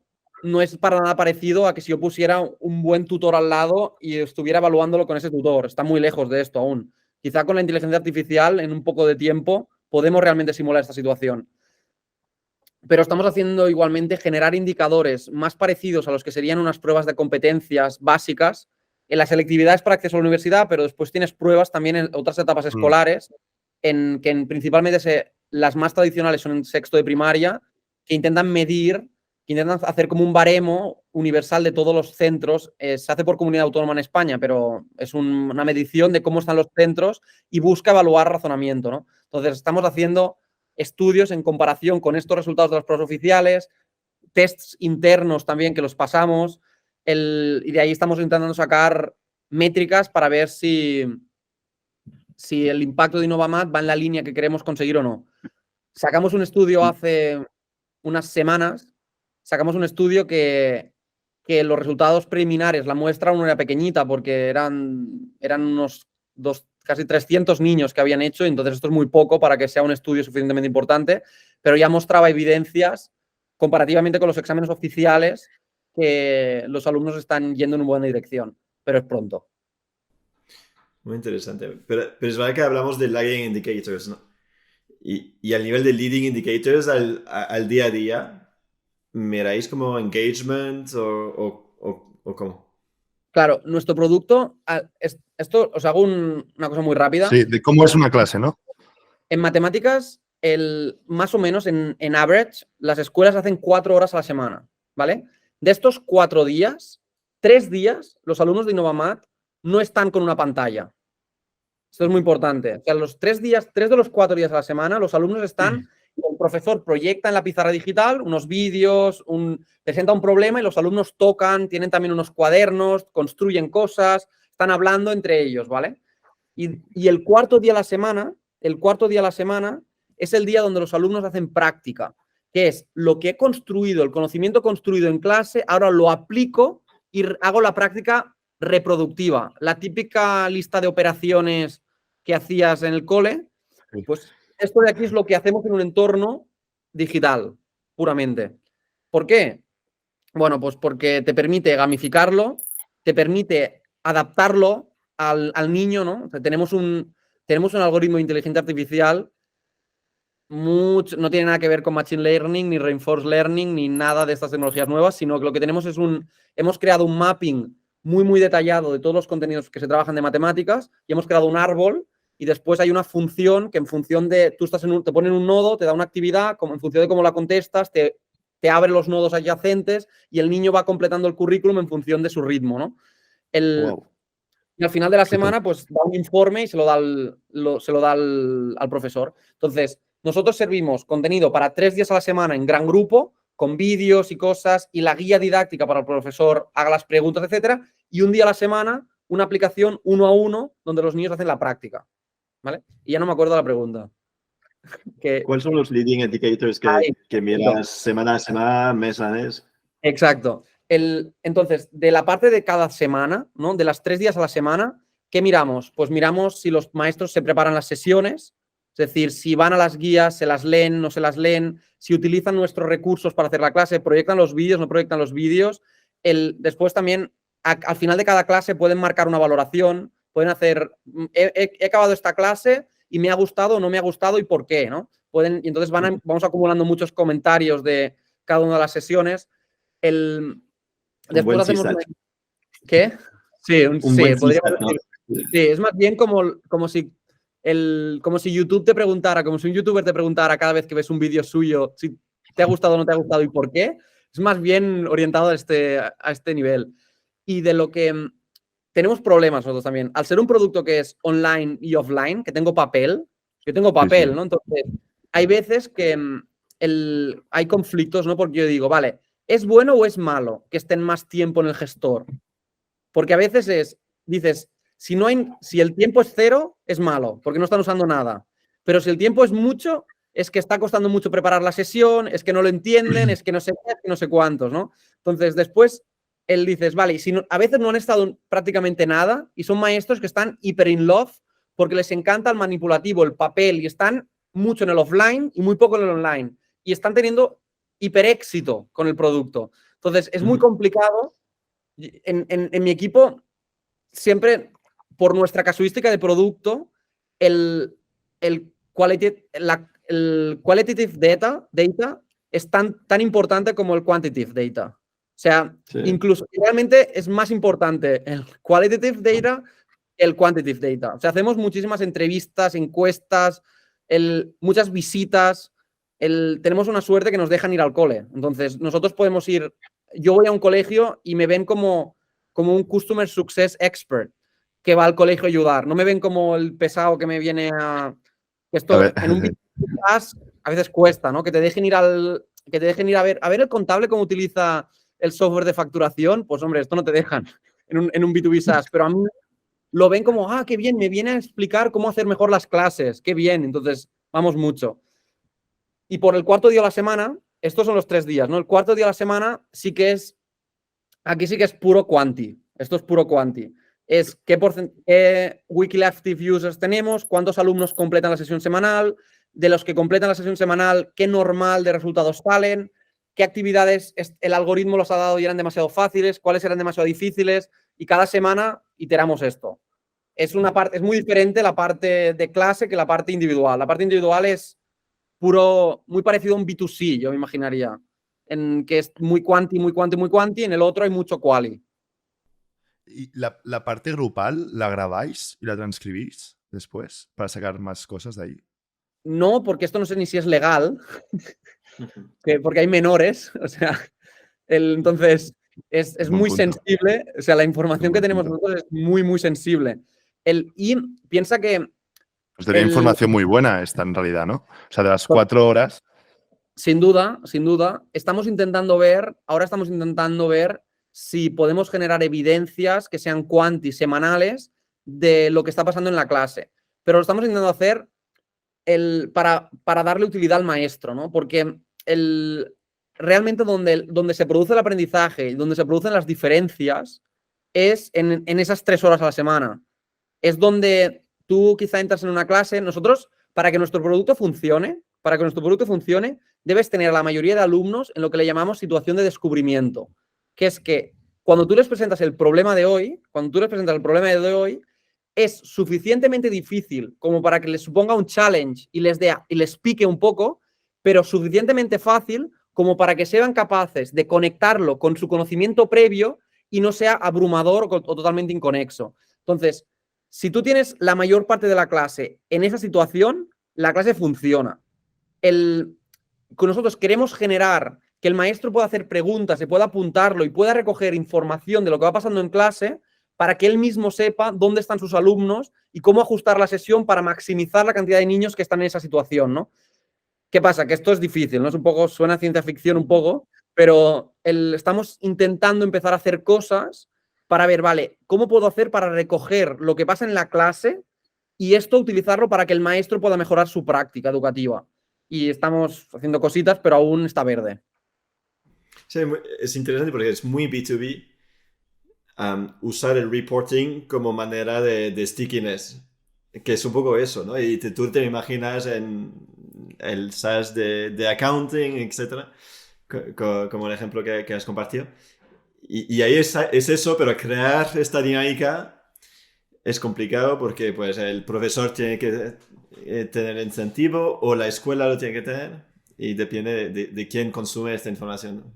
es para nada parecido a que si yo pusiera un buen tutor al lado y estuviera evaluándolo con ese tutor. Está muy lejos de esto aún. Quizá con la inteligencia artificial, en un poco de tiempo, podemos realmente simular esta situación. Pero estamos haciendo igualmente generar indicadores más parecidos a los que serían unas pruebas de competencias básicas. En la selectividad es para acceso a la universidad, pero después tienes pruebas también en otras etapas escolares, principalmente las más tradicionales son en sexto de primaria, que intentan medir, que intentan hacer como un baremo universal de todos los centros. Se hace por comunidad autónoma en España, pero es una medición de cómo están los centros y busca evaluar razonamiento, ¿no? Entonces, estamos haciendo estudios en comparación con estos resultados de las pruebas oficiales, tests internos también que los pasamos, y de ahí estamos intentando sacar métricas para ver si el impacto de Innovamat va en la línea que queremos conseguir o no. Sacamos un estudio hace unas semanas, que los resultados preliminares, la muestra aún era pequeñita porque eran unos casi 300 niños que habían hecho, entonces esto es muy poco para que sea un estudio suficientemente importante, pero ya mostraba evidencias comparativamente con los exámenes oficiales que los alumnos están yendo en una buena dirección, pero es pronto. Muy interesante. Pero es verdad que hablamos de lagging indicators, ¿no? Y al nivel de leading indicators, al día a día, ¿miráis como engagement o cómo? Claro, nuestro producto es esto os hago una cosa muy rápida. Sí, de cómo es una clase, ¿no? En matemáticas, más o menos en average, las escuelas hacen 4 horas a la semana, ¿vale? De estos 4 días, 3 días, los alumnos de Innovamat no están con una pantalla. Esto es muy importante. O sea, los 3 días, 3 de los 4 días a la semana, los alumnos están, el profesor proyecta en la pizarra digital unos vídeos, presenta un problema y los alumnos tocan, tienen también unos cuadernos, construyen cosas, están hablando entre ellos, ¿vale? Y el cuarto día a la semana, es el día donde los alumnos hacen práctica, que es lo que he construido, el conocimiento construido en clase, ahora lo aplico y hago la práctica reproductiva. La típica lista de operaciones que hacías en el cole, pues esto de aquí es lo que hacemos en un entorno digital, puramente. ¿Por qué? Bueno, pues porque te permite gamificarlo, te permite adaptarlo al niño, ¿no? O sea, tenemos un algoritmo de inteligencia artificial, no tiene nada que ver con Machine Learning, ni Reinforced Learning, ni nada de estas tecnologías nuevas, sino que lo que tenemos es hemos creado un mapping muy, muy detallado de todos los contenidos que se trabajan de matemáticas y hemos creado un árbol y después hay una función que en función de, tú te ponen un nodo, te da una actividad, como en función de cómo la contestas, te abre los nodos adyacentes y el niño va completando el currículum en función de su ritmo, ¿no? Wow. Y al final de la semana, pues da un informe y se lo da al profesor. Entonces, nosotros servimos contenido para 3 días a la semana en gran grupo, con vídeos y cosas, y la guía didáctica para el profesor haga las preguntas, etcétera, y un día a la semana una aplicación 1 a 1 donde los niños hacen la práctica, ¿vale? Y ya no me acuerdo la pregunta. ¿Cuáles son los leading indicators que miras semana a semana, mes a mes? Exacto. Entonces, de la parte de cada semana, ¿no? De las 3 días a la semana, ¿qué miramos? Pues miramos si los maestros se preparan las sesiones, es decir, si van a las guías, se las leen, no se las leen, si utilizan nuestros recursos para hacer la clase, proyectan los vídeos, no proyectan los vídeos. Después también, al final de cada clase pueden marcar una valoración, pueden hacer, he acabado esta clase y me ha gustado o no me ha gustado y por qué, ¿no? Y entonces vamos acumulando muchos comentarios de cada una de las sesiones. Después hacemos ¿Qué? Sí, podríamos decir. Sí, es más bien como si YouTube te preguntara, como si un youtuber te preguntara cada vez que ves un vídeo suyo si te ha gustado o no te ha gustado y por qué. Es más bien orientado a este nivel. Y de lo que tenemos problemas nosotros también. Al ser un producto que es online y offline, que tengo papel, yo tengo papel, sí. ¿No? Entonces, hay veces que hay conflictos, ¿no? Porque yo digo, vale, ¿es bueno o es malo que estén más tiempo en el gestor? Porque a veces dices, si el tiempo es 0, es malo, porque no están usando nada. Pero si el tiempo es mucho, es que está costando mucho preparar la sesión, es que no lo entienden, es que no sé qué, es que no sé cuántos, ¿no? Entonces, después, él dices, vale, a veces no han estado prácticamente nada y son maestros que están hiper in love porque les encanta el manipulativo, el papel, y están mucho en el offline y muy poco en el online. Y están teniendo hiper éxito con el producto. Entonces, es muy complicado. En mi equipo, siempre, por nuestra casuística de producto, el qualitative data es tan importante como el quantitative data. O sea, sí. Incluso realmente es más importante el qualitative data que el quantitative data. O sea, hacemos muchísimas entrevistas, encuestas, muchas visitas. Tenemos una suerte que nos dejan ir al cole. Entonces, nosotros podemos ir. Yo voy a un colegio y me ven como un Customer Success Expert que va al colegio a ayudar. No me ven como el pesado que me viene a... Esto en un business a veces cuesta, ¿no? Que te dejen ir a ver el contable cómo utiliza el software de facturación. Pues, hombre, esto no te dejan en un B2B SaaS. Pero a mí lo ven como, qué bien, me viene a explicar cómo hacer mejor las clases. Qué bien. Entonces, vamos mucho. Y por el cuarto día de la semana, estos son los 3 días, ¿no? El cuarto día de la semana aquí sí que es puro quanti. Esto es puro quanti. Es qué weekly active users tenemos, cuántos alumnos completan la sesión semanal, de los que completan la sesión semanal, qué normal de resultados salen, qué actividades el algoritmo los ha dado y eran demasiado fáciles, cuáles eran demasiado difíciles, y cada semana iteramos esto. Es muy diferente la parte de clase que la parte individual. La parte individual es muy parecido a un B2C, yo me imaginaría, en que es muy quanti, muy quanti, muy quanti, en el otro hay mucho quali. ¿Y la parte grupal la grabáis y la transcribís después para sacar más cosas de ahí? No, porque esto no sé ni si es legal, porque hay menores, o sea, entonces es Buen muy punto. sensible, o sea, la información que Buen tenemos punto. nosotros es muy, muy sensible. Y piensa que Pues sería información muy buena esta en realidad, ¿no? O sea, de las 4 horas. sin duda, ahora estamos intentando ver si podemos generar evidencias que sean quanti semanales de lo que está pasando en la clase. Pero lo estamos intentando hacer para darle utilidad al maestro, ¿no? Porque realmente donde se produce el aprendizaje y donde se producen las diferencias es en esas 3 horas a la semana. Es donde tú quizá entras en una clase. Nosotros, para que nuestro producto funcione, debes tener a la mayoría de alumnos en lo que le llamamos situación de descubrimiento, que es que cuando tú les presentas el problema de hoy, es suficientemente difícil como para que les suponga un challenge y les pique un poco, pero suficientemente fácil como para que sean capaces de conectarlo con su conocimiento previo y no sea abrumador o totalmente inconexo. Entonces, si tú tienes la mayor parte de la clase en esa situación, la clase funciona. Nosotros queremos generar que el maestro pueda hacer preguntas, se pueda apuntarlo y pueda recoger información de lo que va pasando en clase para que él mismo sepa dónde están sus alumnos y cómo ajustar la sesión para maximizar la cantidad de niños que están en esa situación, ¿no? ¿Qué pasa? Que esto es difícil, ¿no? Es un poco, suena a ciencia ficción un poco, pero estamos intentando empezar a hacer cosas para ver, vale, ¿cómo puedo hacer para recoger lo que pasa en la clase y esto utilizarlo para que el maestro pueda mejorar su práctica educativa? Y estamos haciendo cositas, pero aún está verde. Sí, es interesante porque es muy B2B usar el reporting como manera de stickiness, que es un poco eso, ¿no? Y tú te imaginas en el SaaS de accounting, etcétera, como el ejemplo que has compartido. Y ahí es eso, pero crear esta dinámica es complicado porque pues el profesor tiene que tener incentivo o la escuela lo tiene que tener y depende de quién consume esta información.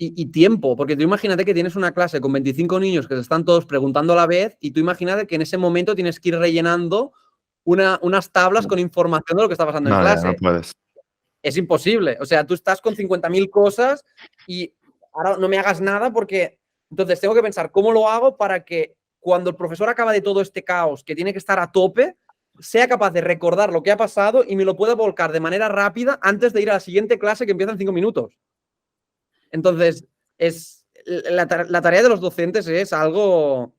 Y tiempo, porque tú imagínate que tienes una clase con 25 niños que se están todos preguntando a la vez y tú imagínate que en ese momento tienes que ir rellenando unas tablas con información de lo que está pasando en No, clase. no puedes. Es imposible. O sea, tú estás con 50.000 cosas y ahora no me hagas nada porque entonces tengo que pensar cómo lo hago para que cuando el profesor acaba de todo este caos, que tiene que estar a tope, sea capaz de recordar lo que ha pasado y me lo pueda volcar de manera rápida antes de ir a la siguiente clase que empieza en 5 minutos. Entonces, la tarea de los docentes es algo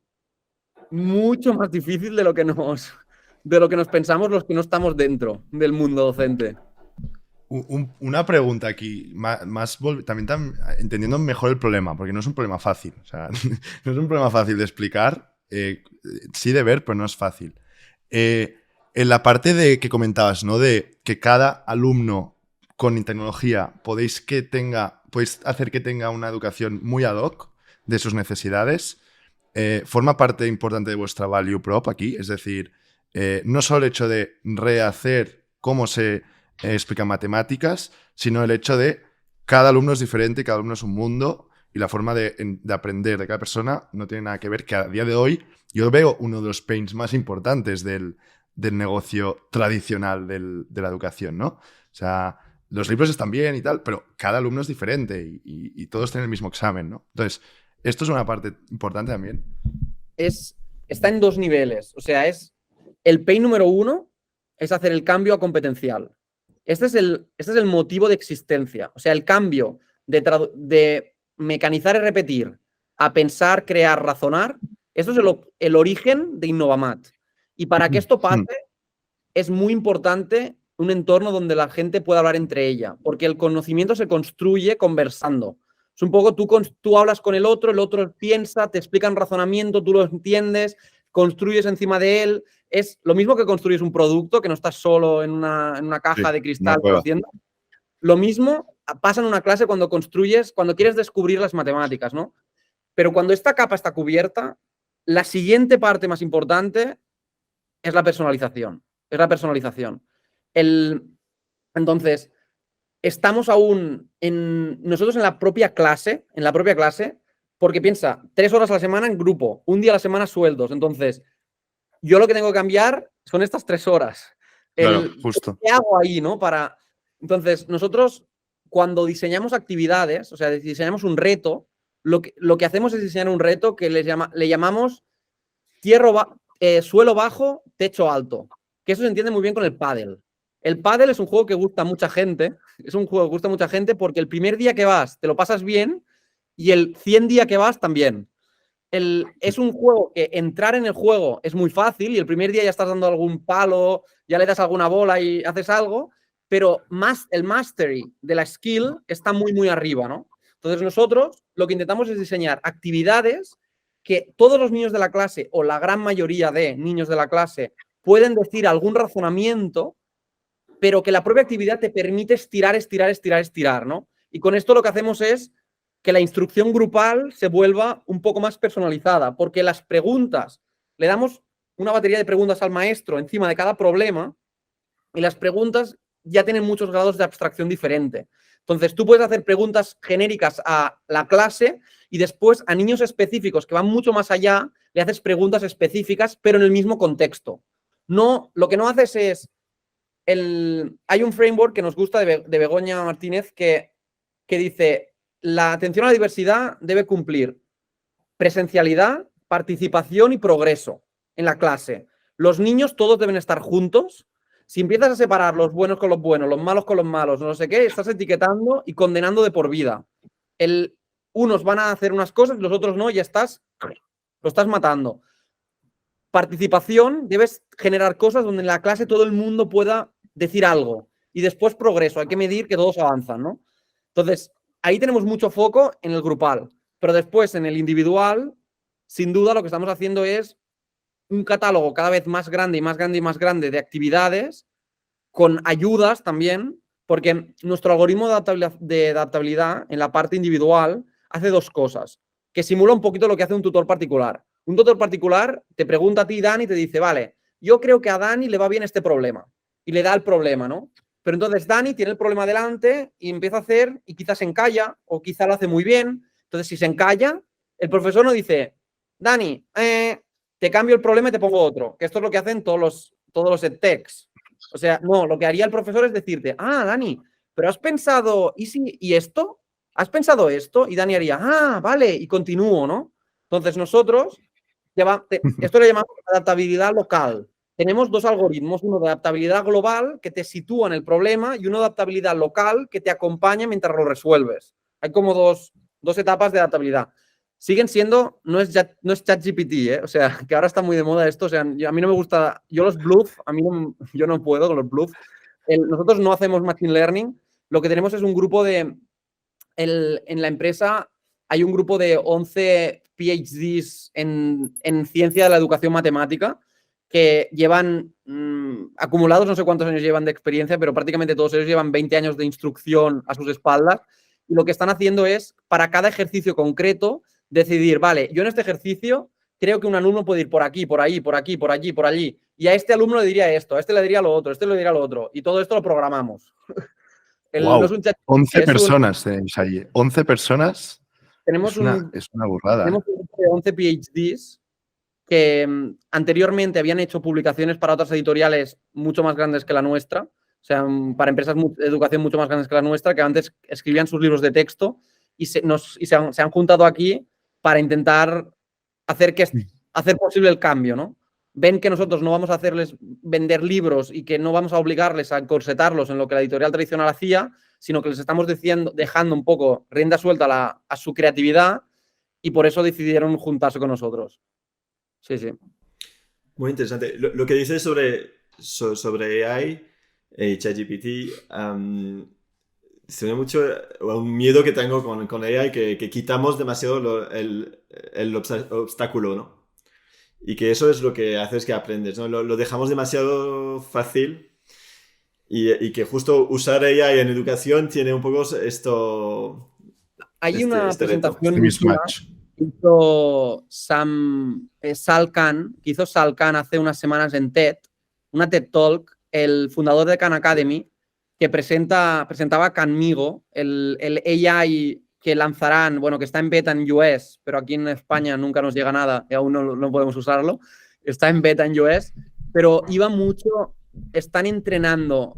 mucho más difícil de lo que nos pensamos los que no estamos dentro del mundo docente. Una pregunta aquí, también entendiendo mejor el problema, porque no es un problema fácil. O sea, no es un problema fácil de explicar, sí de ver, pero no es fácil. En la parte de que comentabas, ¿no? De que cada alumno con tecnología podéis hacer que tenga una educación muy ad hoc de sus necesidades. Forma parte importante de vuestra value prop aquí, es decir, no solo el hecho de rehacer cómo se explican matemáticas, sino el hecho de cada alumno es diferente, cada alumno es un mundo y la forma de aprender de cada persona no tiene nada que ver, que a día de hoy yo veo uno de los pains más importantes del negocio tradicional de la educación, ¿no? O sea, los libros están bien y tal, pero cada alumno es diferente y todos tienen el mismo examen, ¿no? Entonces, esto es una parte importante también. Está en 2 niveles. O sea, el pain número 1 es hacer el cambio a competencial. Este es el motivo de existencia. O sea, el cambio de mecanizar y repetir a pensar, crear, razonar. Esto es el origen de Innovamat. Y para que esto pase, es muy importante un entorno donde la gente pueda hablar entre ella, porque el conocimiento se construye conversando. Es un poco tú hablas con el otro piensa, te explica un razonamiento, tú lo entiendes, construyes encima de él. Es lo mismo que construyes un producto, que no estás solo en una caja de cristal conociendo. Lo mismo pasa en una clase cuando quieres descubrir las matemáticas, ¿no? Pero cuando esta capa está cubierta, la siguiente parte más importante es la personalización. Entonces, estamos aún nosotros en la propia clase, Porque piensa, 3 horas a la semana en grupo, un día a la semana sueldos. Entonces, yo lo que tengo que cambiar son estas 3 horas. Claro, justo. ¿Qué hago ahí, no? Entonces, nosotros cuando diseñamos actividades, o sea, diseñamos un reto, lo que hacemos es diseñar un reto que le llamamos suelo bajo, techo alto. Que eso se entiende muy bien con el pádel. El pádel es un juego que gusta a mucha gente. Es un juego que gusta a mucha gente porque el primer día que vas te lo pasas bien y el 100 día que vas también. Es un juego que entrar en el juego es muy fácil y el primer día ya estás dando algún palo, ya le das alguna bola y haces algo, pero el mastery de la skill está muy, muy arriba, ¿no? Entonces nosotros lo que intentamos es diseñar actividades que todos los niños de la clase o la gran mayoría de niños de la clase pueden decir algún razonamiento, pero que la propia actividad te permite estirar, ¿no? Y con esto lo que hacemos es que la instrucción grupal se vuelva un poco más personalizada, porque las preguntas, le damos una batería de preguntas al maestro encima de cada problema y las preguntas ya tienen muchos grados de abstracción diferente. Entonces, tú puedes hacer preguntas genéricas a la clase y después a niños específicos que van mucho más allá, le haces preguntas específicas, pero en el mismo contexto. No, lo que no haces es... hay un framework que nos gusta de Begoña Martínez que dice: la atención a la diversidad debe cumplir presencialidad, participación y progreso en la clase. Los niños todos deben estar juntos. Si empiezas a separar los buenos con los buenos, los malos con los malos, no sé qué, estás etiquetando y condenando de por vida. Unos van a hacer unas cosas y los otros no, y lo estás matando. Participación, debes generar cosas donde en la clase todo el mundo pueda decir algo. Y después progreso, hay que medir que todos avanzan, ¿no? Entonces, ahí tenemos mucho foco en el grupal, pero después en el individual, sin duda lo que estamos haciendo es un catálogo cada vez más grande y más grande y más grande de actividades con ayudas también, porque nuestro algoritmo de adaptabilidad en la parte individual hace 2 cosas, que simula un poquito lo que hace un tutor particular. Un tutor particular te pregunta a ti, Dani, y te dice: vale, yo creo que a Dani le va bien este problema, y le da el problema, ¿no? Pero entonces Dani tiene el problema delante y empieza a hacer, y quizás se encalla, o quizá lo hace muy bien. Entonces, si se encalla, el profesor no dice: Dani, te cambio el problema y te pongo otro. Que esto es lo que hacen todos los edtechs. O sea, no, lo que haría el profesor es decirte: ah, Dani, pero has pensado, ¿y esto? ¿Has pensado esto? Y Dani haría: ah, vale, y continúo, ¿no? Entonces nosotros, esto le llamamos adaptabilidad local. Tenemos 2 algoritmos, uno de adaptabilidad global que te sitúa en el problema y uno de adaptabilidad local que te acompaña mientras lo resuelves. Hay como dos etapas de adaptabilidad. Siguen siendo, no es ChatGPT, ¿eh? O sea, que ahora está muy de moda esto. O sea, a mí no me gusta, yo los bluff, yo no puedo con los bluff. Nosotros no hacemos machine learning. Lo que tenemos es un grupo en la empresa hay un grupo de 11 PhDs en ciencia de la educación matemática que llevan acumulados, no sé cuántos años llevan de experiencia, pero prácticamente todos ellos llevan 20 años de instrucción a sus espaldas. Y lo que están haciendo es, para cada ejercicio concreto, decidir: vale, yo en este ejercicio creo que un alumno puede ir por aquí, por ahí, por aquí, por allí, por allí. Y a este alumno le diría esto, a este le diría lo otro, a este le diría lo otro. Y todo esto lo programamos. Wow. No es un chat, 11 personas tenéis allí. 11 personas. Es una burrada. Tenemos un grupo de 11 PhDs que anteriormente habían hecho publicaciones para otras editoriales mucho más grandes que la nuestra, o sea, para empresas de educación mucho más grandes que la nuestra, que antes escribían sus libros de texto y se han juntado aquí para intentar hacer posible el cambio, ¿no? Ven que nosotros no vamos a hacerles vender libros y que no vamos a obligarles a encorsetarlos en lo que la editorial tradicional hacía, sino que les estamos dejando un poco rienda suelta a su creatividad, y por eso decidieron juntarse con nosotros. Sí, sí. Muy interesante. Lo que dices sobre AI y ChatGPT, se ve mucho un miedo que tengo con AI, que quitamos demasiado el obstáculo, ¿no? Y que eso es lo que hace es que aprendes, ¿no? Lo dejamos demasiado fácil y que justo usar AI en educación tiene un poco esto... Hay una presentación muy chula que hizo Sal Khan, hace unas semanas en TED, una TED Talk, el fundador de Khan Academy, que presentaba Khanmigo, el AI que lanzarán, bueno, que está en beta en US, pero aquí en España nunca nos llega nada y aún no podemos usarlo. Está en beta en US, pero iba mucho, están entrenando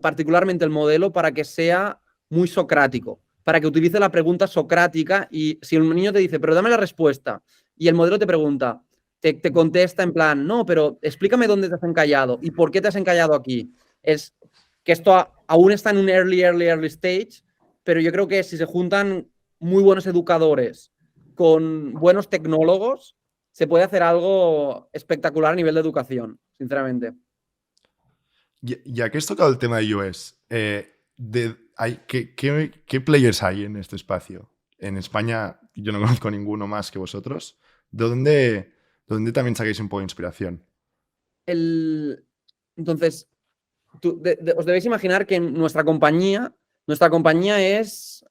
particularmente el modelo para que sea muy socrático, para que utilice la pregunta socrática y si un niño te dice, pero dame la respuesta, y el modelo te pregunta, te contesta en plan, no, pero explícame dónde te has encallado y por qué te has encallado aquí. Es que esto aún está en un early stage, pero yo creo que si se juntan muy buenos educadores con buenos tecnólogos, se puede hacer algo espectacular a nivel de educación, sinceramente. Ya que has tocado el tema de iOS, ¿qué players hay en este espacio? En España yo no conozco ninguno más que vosotros. ¿De dónde también sacáis un poco de inspiración? Entonces, os debéis imaginar que nuestra compañía es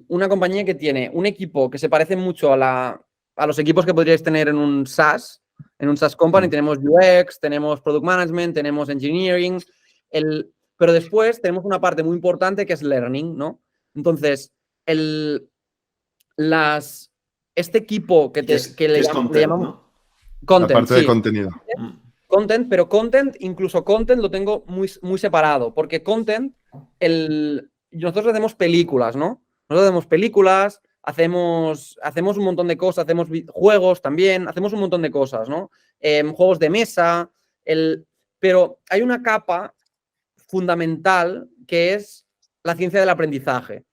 una compañía que tiene un equipo que se parece mucho a los equipos que podríais tener en un SaaS company. Tenemos UX, tenemos Product Management, tenemos Engineering, pero después tenemos una parte muy importante que es Learning, ¿no? Entonces, este equipo que le llamamos... ¿no? Content, la parte sí. de contenido. Content, pero incluso content lo tengo muy, muy separado, porque content, nosotros hacemos películas, ¿no? Nosotros hacemos películas, hacemos un montón de cosas, hacemos juegos también, hacemos un montón de cosas, ¿no? Juegos de mesa, pero hay una capa fundamental que es la ciencia del aprendizaje,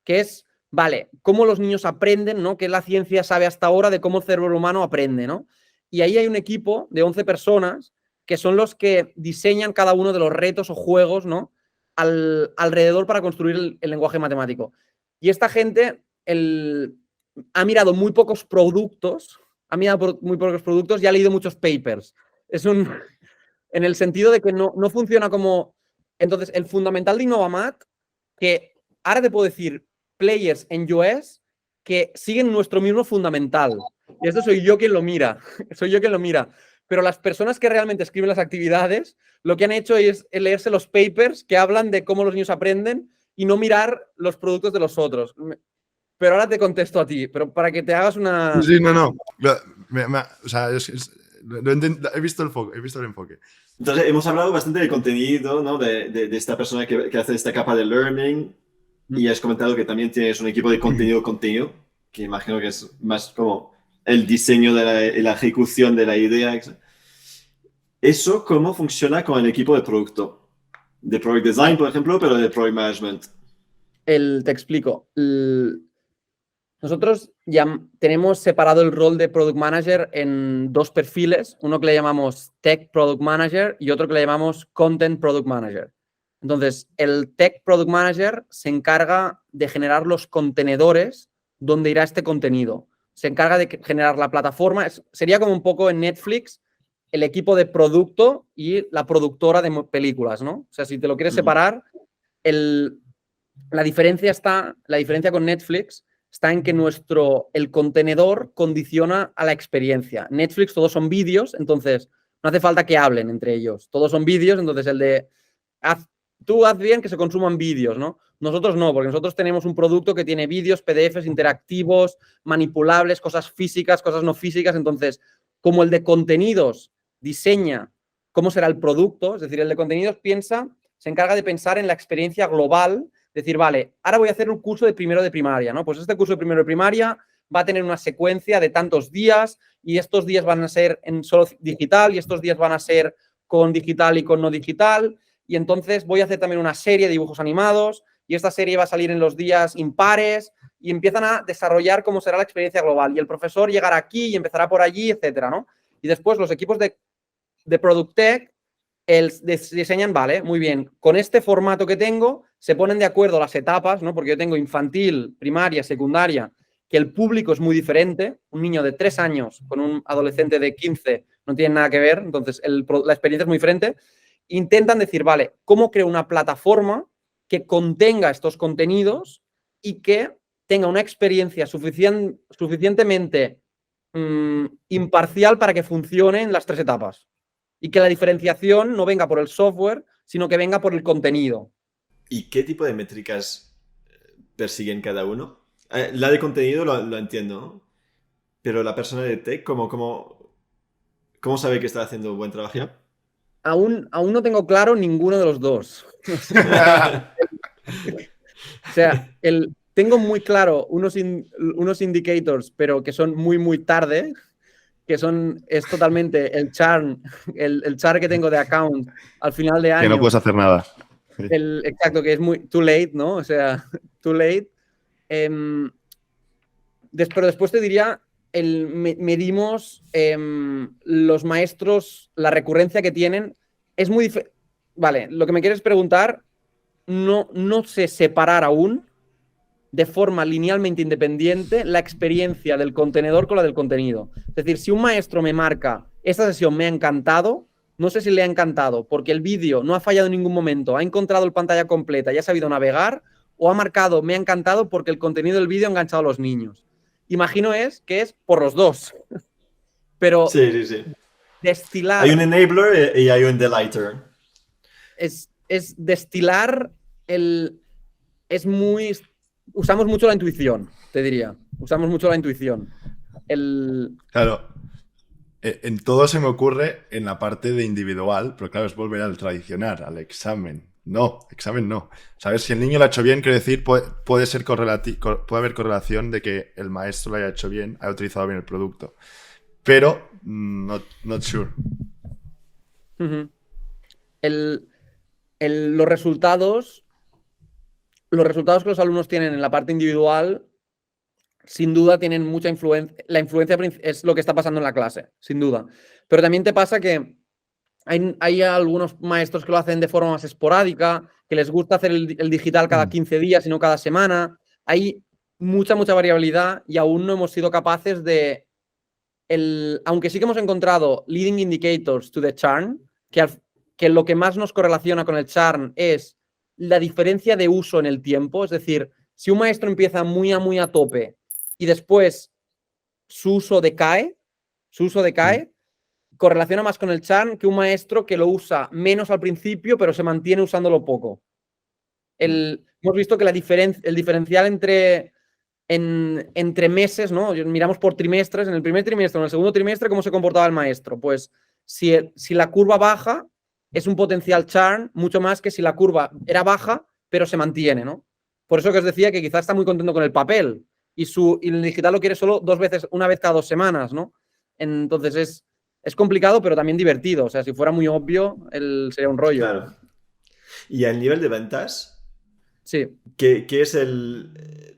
que es, vale, cómo los niños aprenden, ¿no? Que la ciencia sabe hasta ahora de cómo el cerebro humano aprende, ¿no? Y ahí hay un equipo de 11 personas que son los que diseñan cada uno de los retos o juegos, ¿no? Alrededor para construir el lenguaje matemático. Y esta gente ha mirado muy pocos productos, y ha leído muchos papers. En el sentido de que no funciona como... Entonces, el fundamental de Innovamat, que ahora te puedo decir players en iOS que siguen nuestro mismo fundamental. Y esto soy yo quien lo mira. Pero las personas que realmente escriben las actividades, lo que han hecho es leerse los papers que hablan de cómo los niños aprenden y no mirar los productos de los otros. Pero ahora te contesto a ti, pero para que te hagas una... Sí, no. O sea, he visto el enfoque. Entonces, hemos hablado bastante de contenido, ¿no? De esta persona que hace esta capa de learning. Y has comentado que también tienes un equipo de contenido, que imagino que es más como el diseño de la ejecución de la idea. ¿Eso cómo funciona con el equipo de producto? De Product Design, por ejemplo, pero de Product Management. Te explico. Nosotros ya tenemos separado el rol de Product Manager en dos perfiles, uno que le llamamos Tech Product Manager y otro que le llamamos Content Product Manager. Entonces, el Tech Product Manager se encarga de generar los contenedores donde irá este contenido. Se encarga de generar la plataforma. Sería como un poco en Netflix el equipo de producto y la productora de películas, ¿no? O sea, si te lo quieres separar, la diferencia con Netflix está en que el contenedor condiciona a la experiencia. Netflix todos son vídeos, entonces no hace falta que hablen entre ellos. Todos son vídeos, entonces tú haz bien que se consuman vídeos, ¿no? Nosotros no, porque nosotros tenemos un producto que tiene vídeos, PDFs interactivos, manipulables, cosas físicas, cosas no físicas. Entonces, como el de contenidos diseña cómo será el producto, es decir, el de contenidos se encarga de pensar en la experiencia global, decir, vale, ahora voy a hacer un curso de primero de primaria, ¿no? Pues este curso de primero de primaria va a tener una secuencia de tantos días y estos días van a ser en solo digital y estos días van a ser con digital y con no digital. Y entonces voy a hacer también una serie de dibujos animados y esta serie va a salir en los días impares y empiezan a desarrollar cómo será la experiencia global. Y el profesor llegará aquí y empezará por allí, etcétera, ¿no? Y después los equipos de Product Tech diseñan, vale, muy bien, con este formato que tengo, se ponen de acuerdo las etapas, ¿no? Porque yo tengo infantil, primaria, secundaria, que el público es muy diferente. Un niño de 3 años con un adolescente de 15 no tiene nada que ver, entonces la experiencia es muy diferente. Intentan decir, vale, ¿cómo creo una plataforma que contenga estos contenidos y que tenga una experiencia suficientemente imparcial para que funcione en las 3 etapas? Y que la diferenciación no venga por el software, sino que venga por el contenido. ¿Y qué tipo de métricas persiguen cada uno? La de contenido lo entiendo, ¿no? Pero la persona de tech, ¿cómo sabe que está haciendo un buen trabajo? Ya. Aún no tengo claro ninguno de los dos. O sea, tengo muy claro unos indicators, pero que son muy, muy tarde, es totalmente el churn, el churn que tengo de account al final de año. Que no puedes hacer nada. Exacto, que es muy too late, ¿no? O sea, too late. Pero después te diría, medimos los maestros, la recurrencia que tienen. Es muy diferente. Vale, lo que me quieres preguntar, no sé separar aún de forma linealmente independiente la experiencia del contenedor con la del contenido. Es decir, si un maestro me marca, esta sesión me ha encantado, no sé si le ha encantado porque el vídeo no ha fallado en ningún momento, ha encontrado la pantalla completa y ha sabido navegar, o ha marcado, me ha encantado porque el contenido del vídeo ha enganchado a los niños. Imagino que es por los dos. Pero Sí. destilar... Hay un enabler y hay un delighter. Es destilar usamos mucho la intuición, te diría. Usamos mucho la intuición. Claro. En todo se me ocurre en la parte de individual, pero claro, es volver al tradicional, al examen. No, examen no. ¿Sabes? Si el niño lo ha hecho bien, quiere decir, puede haber correlación de que el maestro lo haya hecho bien, haya utilizado bien el producto. Pero, not sure. Uh-huh. Los resultados que los alumnos tienen en la parte individual, sin duda tienen mucha influencia. La influencia es lo que está pasando en la clase, sin duda. Pero también te pasa que hay algunos maestros que lo hacen de forma más esporádica, que les gusta hacer el digital cada 15 días y no cada semana. Hay mucha variabilidad y aún no hemos sido capaces de... aunque sí que hemos encontrado leading indicators to the churn, que lo que más nos correlaciona con el churn es la diferencia de uso en el tiempo. Es decir, si un maestro empieza muy a tope y después su uso decae, correlaciona más con el churn que un maestro que lo usa menos al principio, pero se mantiene usándolo poco. Hemos visto que el diferencial entre meses, ¿no? Miramos por trimestres, en el primer trimestre, en el segundo trimestre, cómo se comportaba el maestro. Pues si la curva baja, es un potencial churn mucho más que si la curva era baja, pero se mantiene, ¿no? Por eso que os decía que quizás está muy contento con el papel y el digital lo quiere solo una vez cada 2 semanas, ¿no? Entonces es complicado, pero también divertido. O sea, si fuera muy obvio, sería un rollo. Claro. Y al nivel de ventas, sí. ¿Qué es el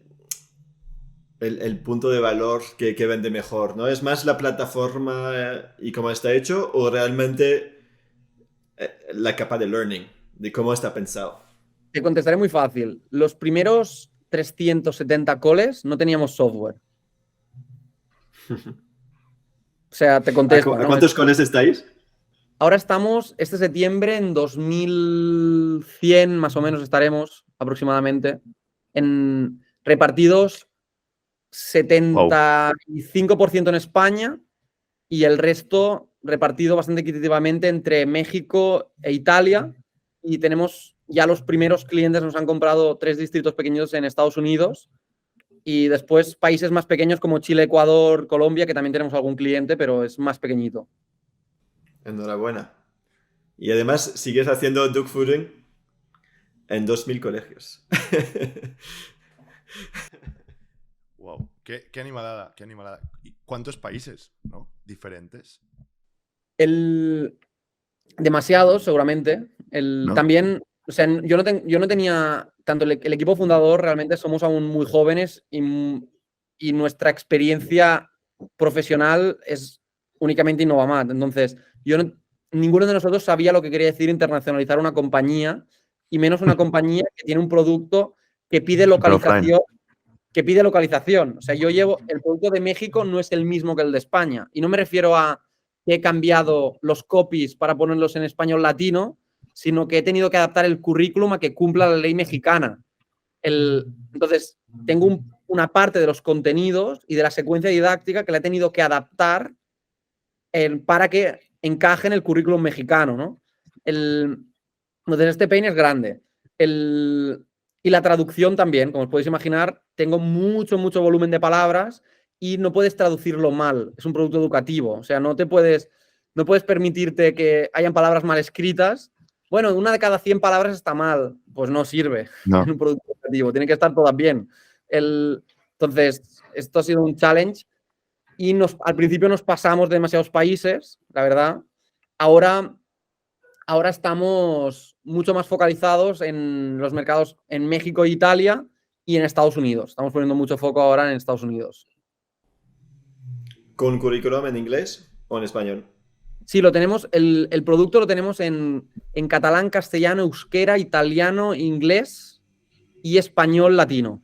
punto de valor que vende mejor? ¿No? ¿Es más la plataforma y cómo está hecho o realmente la capa de learning, de cómo está pensado? Te contestaré muy fácil. Los primeros 370 calls no teníamos software. O sea, te contesto. ¿A cuántos calls estáis? Ahora estamos, este septiembre, en 2100 más o menos estaremos aproximadamente, repartidos 75% en España y el resto repartido bastante equitativamente entre México e Italia. Y tenemos ya los primeros clientes, nos han comprado 3 distritos pequeños en Estados Unidos y después países más pequeños como Chile, Ecuador, Colombia, que también tenemos algún cliente, pero es más pequeñito. Enhorabuena. Y además sigues haciendo dog fooding en 2000 colegios. Wow, qué animalada, qué animalada. ¿Y cuántos países, no? Diferentes. Demasiados, seguramente. ¿No? También, o sea, yo no tenía, tanto el equipo fundador, realmente somos aún muy jóvenes y nuestra experiencia profesional es únicamente Innovamat. Entonces, ninguno de nosotros sabía lo que quería decir internacionalizar una compañía, y menos una compañía que tiene un producto que pide localización. O sea, el producto de México no es el mismo que el de España. Y no me refiero a que he cambiado los copies para ponerlos en español latino, sino que he tenido que adaptar el currículum a que cumpla la ley mexicana. Entonces, tengo una parte de los contenidos y de la secuencia didáctica que la he tenido que adaptar para que encaje en el currículum mexicano, ¿no? Entonces, este pain es grande. Y la traducción también, como os podéis imaginar, tengo mucho volumen de palabras y no puedes traducirlo mal. Es un producto educativo. O sea, no puedes permitirte que hayan palabras mal escritas. Bueno, una de cada 100 palabras está mal. Pues no sirve en un producto educativo. Tienen que estar todas bien. Entonces, esto ha sido un challenge y al principio nos pasamos de demasiados países, la verdad. Ahora estamos mucho más focalizados en los mercados en México e Italia y en Estados Unidos. Estamos poniendo mucho foco ahora en Estados Unidos. ¿Con currículum en inglés o en español? Sí, lo tenemos. El producto lo tenemos en catalán, castellano, euskera, italiano, inglés y español latino.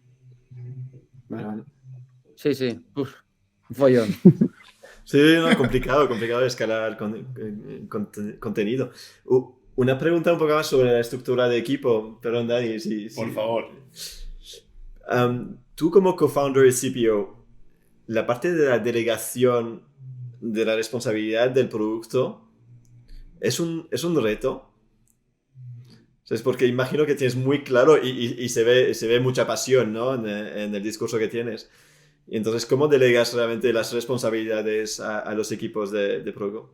Vale. Sí. Uf, un follón. Sí, no, complicado escalar contenido. Una pregunta un poco más sobre la estructura de equipo. Perdón, Dani. Por favor. Tú como co-founder y CPO, la parte de la delegación de la responsabilidad del producto es un reto. Es porque imagino que tienes muy claro y se ve mucha pasión, ¿no? en el discurso que tienes. Y entonces, ¿cómo delegas realmente las responsabilidades a los equipos de producto?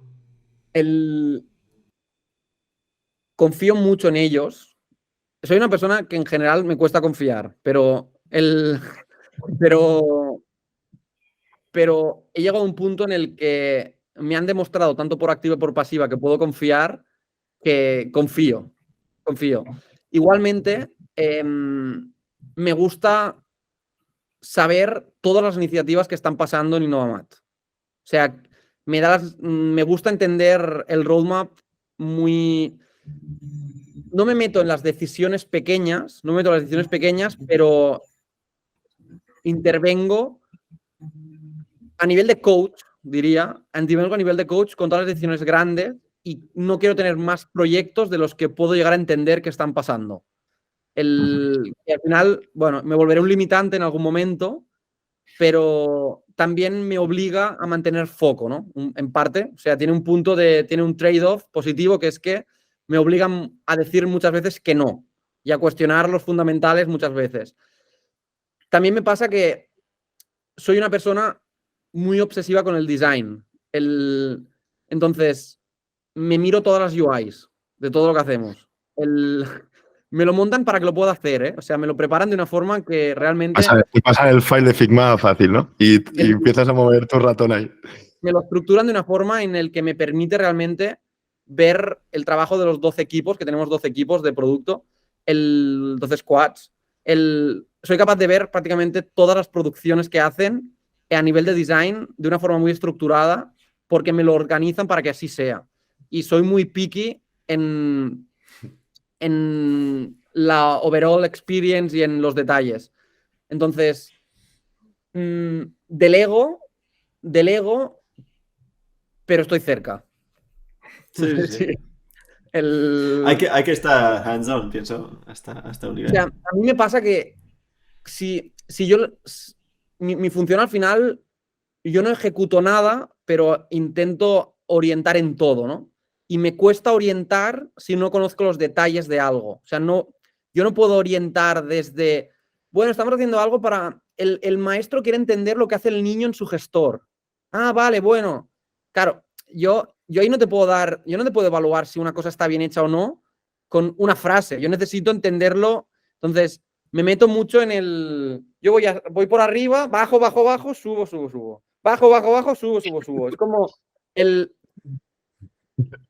Confío mucho en ellos. Soy una persona que en general me cuesta confiar, pero he llegado a un punto en el que me han demostrado, tanto por activa y por pasiva, que puedo confiar, que confío. Igualmente, me gusta saber todas las iniciativas que están pasando en Innovamat. O sea, me gusta entender el roadmap muy... No me meto en las decisiones pequeñas, pero intervengo a nivel de coach, intervengo a nivel de coach con todas las decisiones grandes y no quiero tener más proyectos de los que puedo llegar a entender que están pasando. Y al final, bueno, me volveré un limitante en algún momento, pero también me obliga a mantener foco, ¿no? En parte, o sea, tiene un trade-off positivo, que es que me obligan a decir muchas veces que no y a cuestionar los fundamentales muchas veces. También me pasa que soy una persona muy obsesiva con el design. Entonces, me miro todas las UIs de todo lo que hacemos. Me lo montan para que lo pueda hacer, ¿eh? O sea, me lo preparan de una forma que realmente... Te pasan el file de Figma fácil, ¿no? Y empiezas a mover tu ratón ahí. Me lo estructuran de una forma en la que me permite realmente ver el trabajo de los 12 equipos, que tenemos 12 equipos de producto, 12 squads. Soy capaz de ver prácticamente todas las producciones que hacen a nivel de design de una forma muy estructurada, porque me lo organizan para que así sea. Y soy muy picky en la overall experience y en los detalles. Entonces, delego, pero estoy cerca. Sí. Hay que estar hands-on, pienso, hasta un nivel. O sea, a mí me pasa que si yo... Mi función al final, yo no ejecuto nada, pero intento orientar en todo, ¿no? Y me cuesta orientar si no conozco los detalles de algo. O sea, yo no puedo orientar desde... Bueno, estamos haciendo algo para... El maestro quiere entender lo que hace el niño en su gestor. Ah, vale, bueno. Claro, yo ahí no te puedo dar... Yo no te puedo evaluar si una cosa está bien hecha o no con una frase. Yo necesito entenderlo. Entonces, me meto mucho en el... Yo voy por arriba, bajo, subo. Bajo, subo. Es como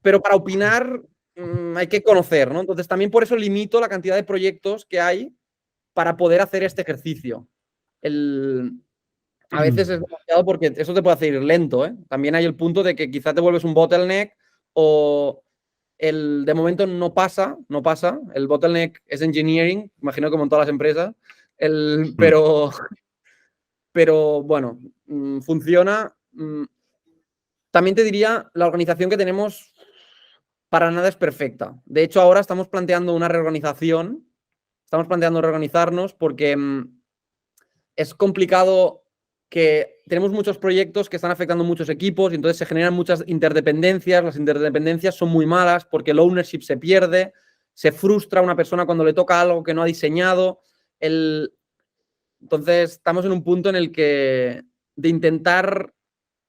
pero para opinar hay que conocer, ¿no? Entonces también por eso limito la cantidad de proyectos que hay para poder hacer este ejercicio. A veces es demasiado porque eso te puede hacer ir lento, ¿eh? También hay el punto de que quizá te vuelves un bottleneck o de momento no pasa. El bottleneck es engineering, imagino como en todas las empresas. Pero bueno, funciona. También te diría, la organización que tenemos para nada es perfecta. De hecho, ahora estamos planteando una reorganización. Estamos planteando reorganizarnos porque es complicado, que tenemos muchos proyectos que están afectando muchos equipos y entonces se generan muchas interdependencias. Las interdependencias son muy malas porque el ownership se pierde. se frustra una persona cuando le toca algo que no ha diseñado. Entonces, estamos en un punto en el que de intentar,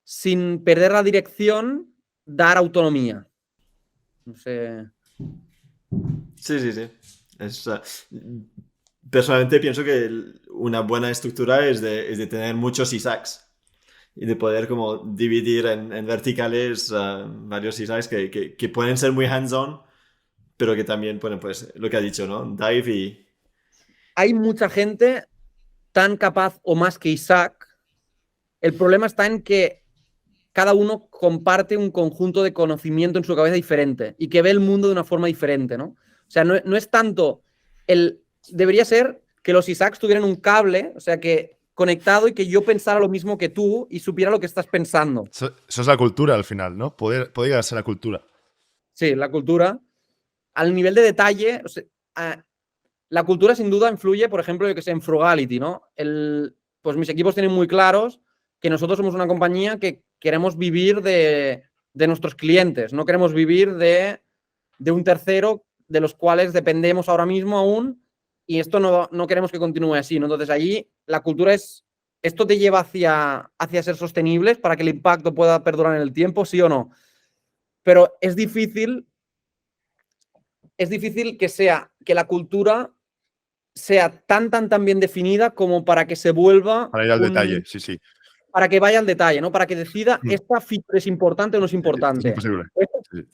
sin perder la dirección, dar autonomía. No sé. Sí. Personalmente pienso que una buena estructura es de tener muchos ISACs y de poder como dividir en verticales varios ISACs que pueden ser muy hands-on, pero que también ponen, pues, lo que ha dicho, ¿no? Dive y... Hay mucha gente tan capaz o más que Isaac. El problema está en que cada uno comparte un conjunto de conocimiento en su cabeza diferente y que ve el mundo de una forma diferente, ¿no? O sea, no es tanto debería ser que los Isaacs tuvieran un cable, o sea, que conectado y que yo pensara lo mismo que tú y supiera lo que estás pensando. Eso es la cultura al final, ¿no? Poder llegar a ser la cultura. Sí, la cultura. Al nivel de detalle, o sea, la cultura sin duda influye, por ejemplo, yo que sé, en Frugality, ¿no? Pues mis equipos tienen muy claros que nosotros somos una compañía que queremos vivir de nuestros clientes, no queremos vivir de un tercero de los cuales dependemos ahora mismo aún, y esto no queremos que continúe así, ¿no? Entonces allí la cultura es, ¿esto te lleva hacia ser sostenibles para que el impacto pueda perdurar en el tiempo, sí o no? Pero es difícil que la cultura sea tan bien definida como para que se vuelva... Para ir al detalle, sí. Para que vaya al detalle, ¿no? Para que decida esta feature es importante o no es importante. Es imposible.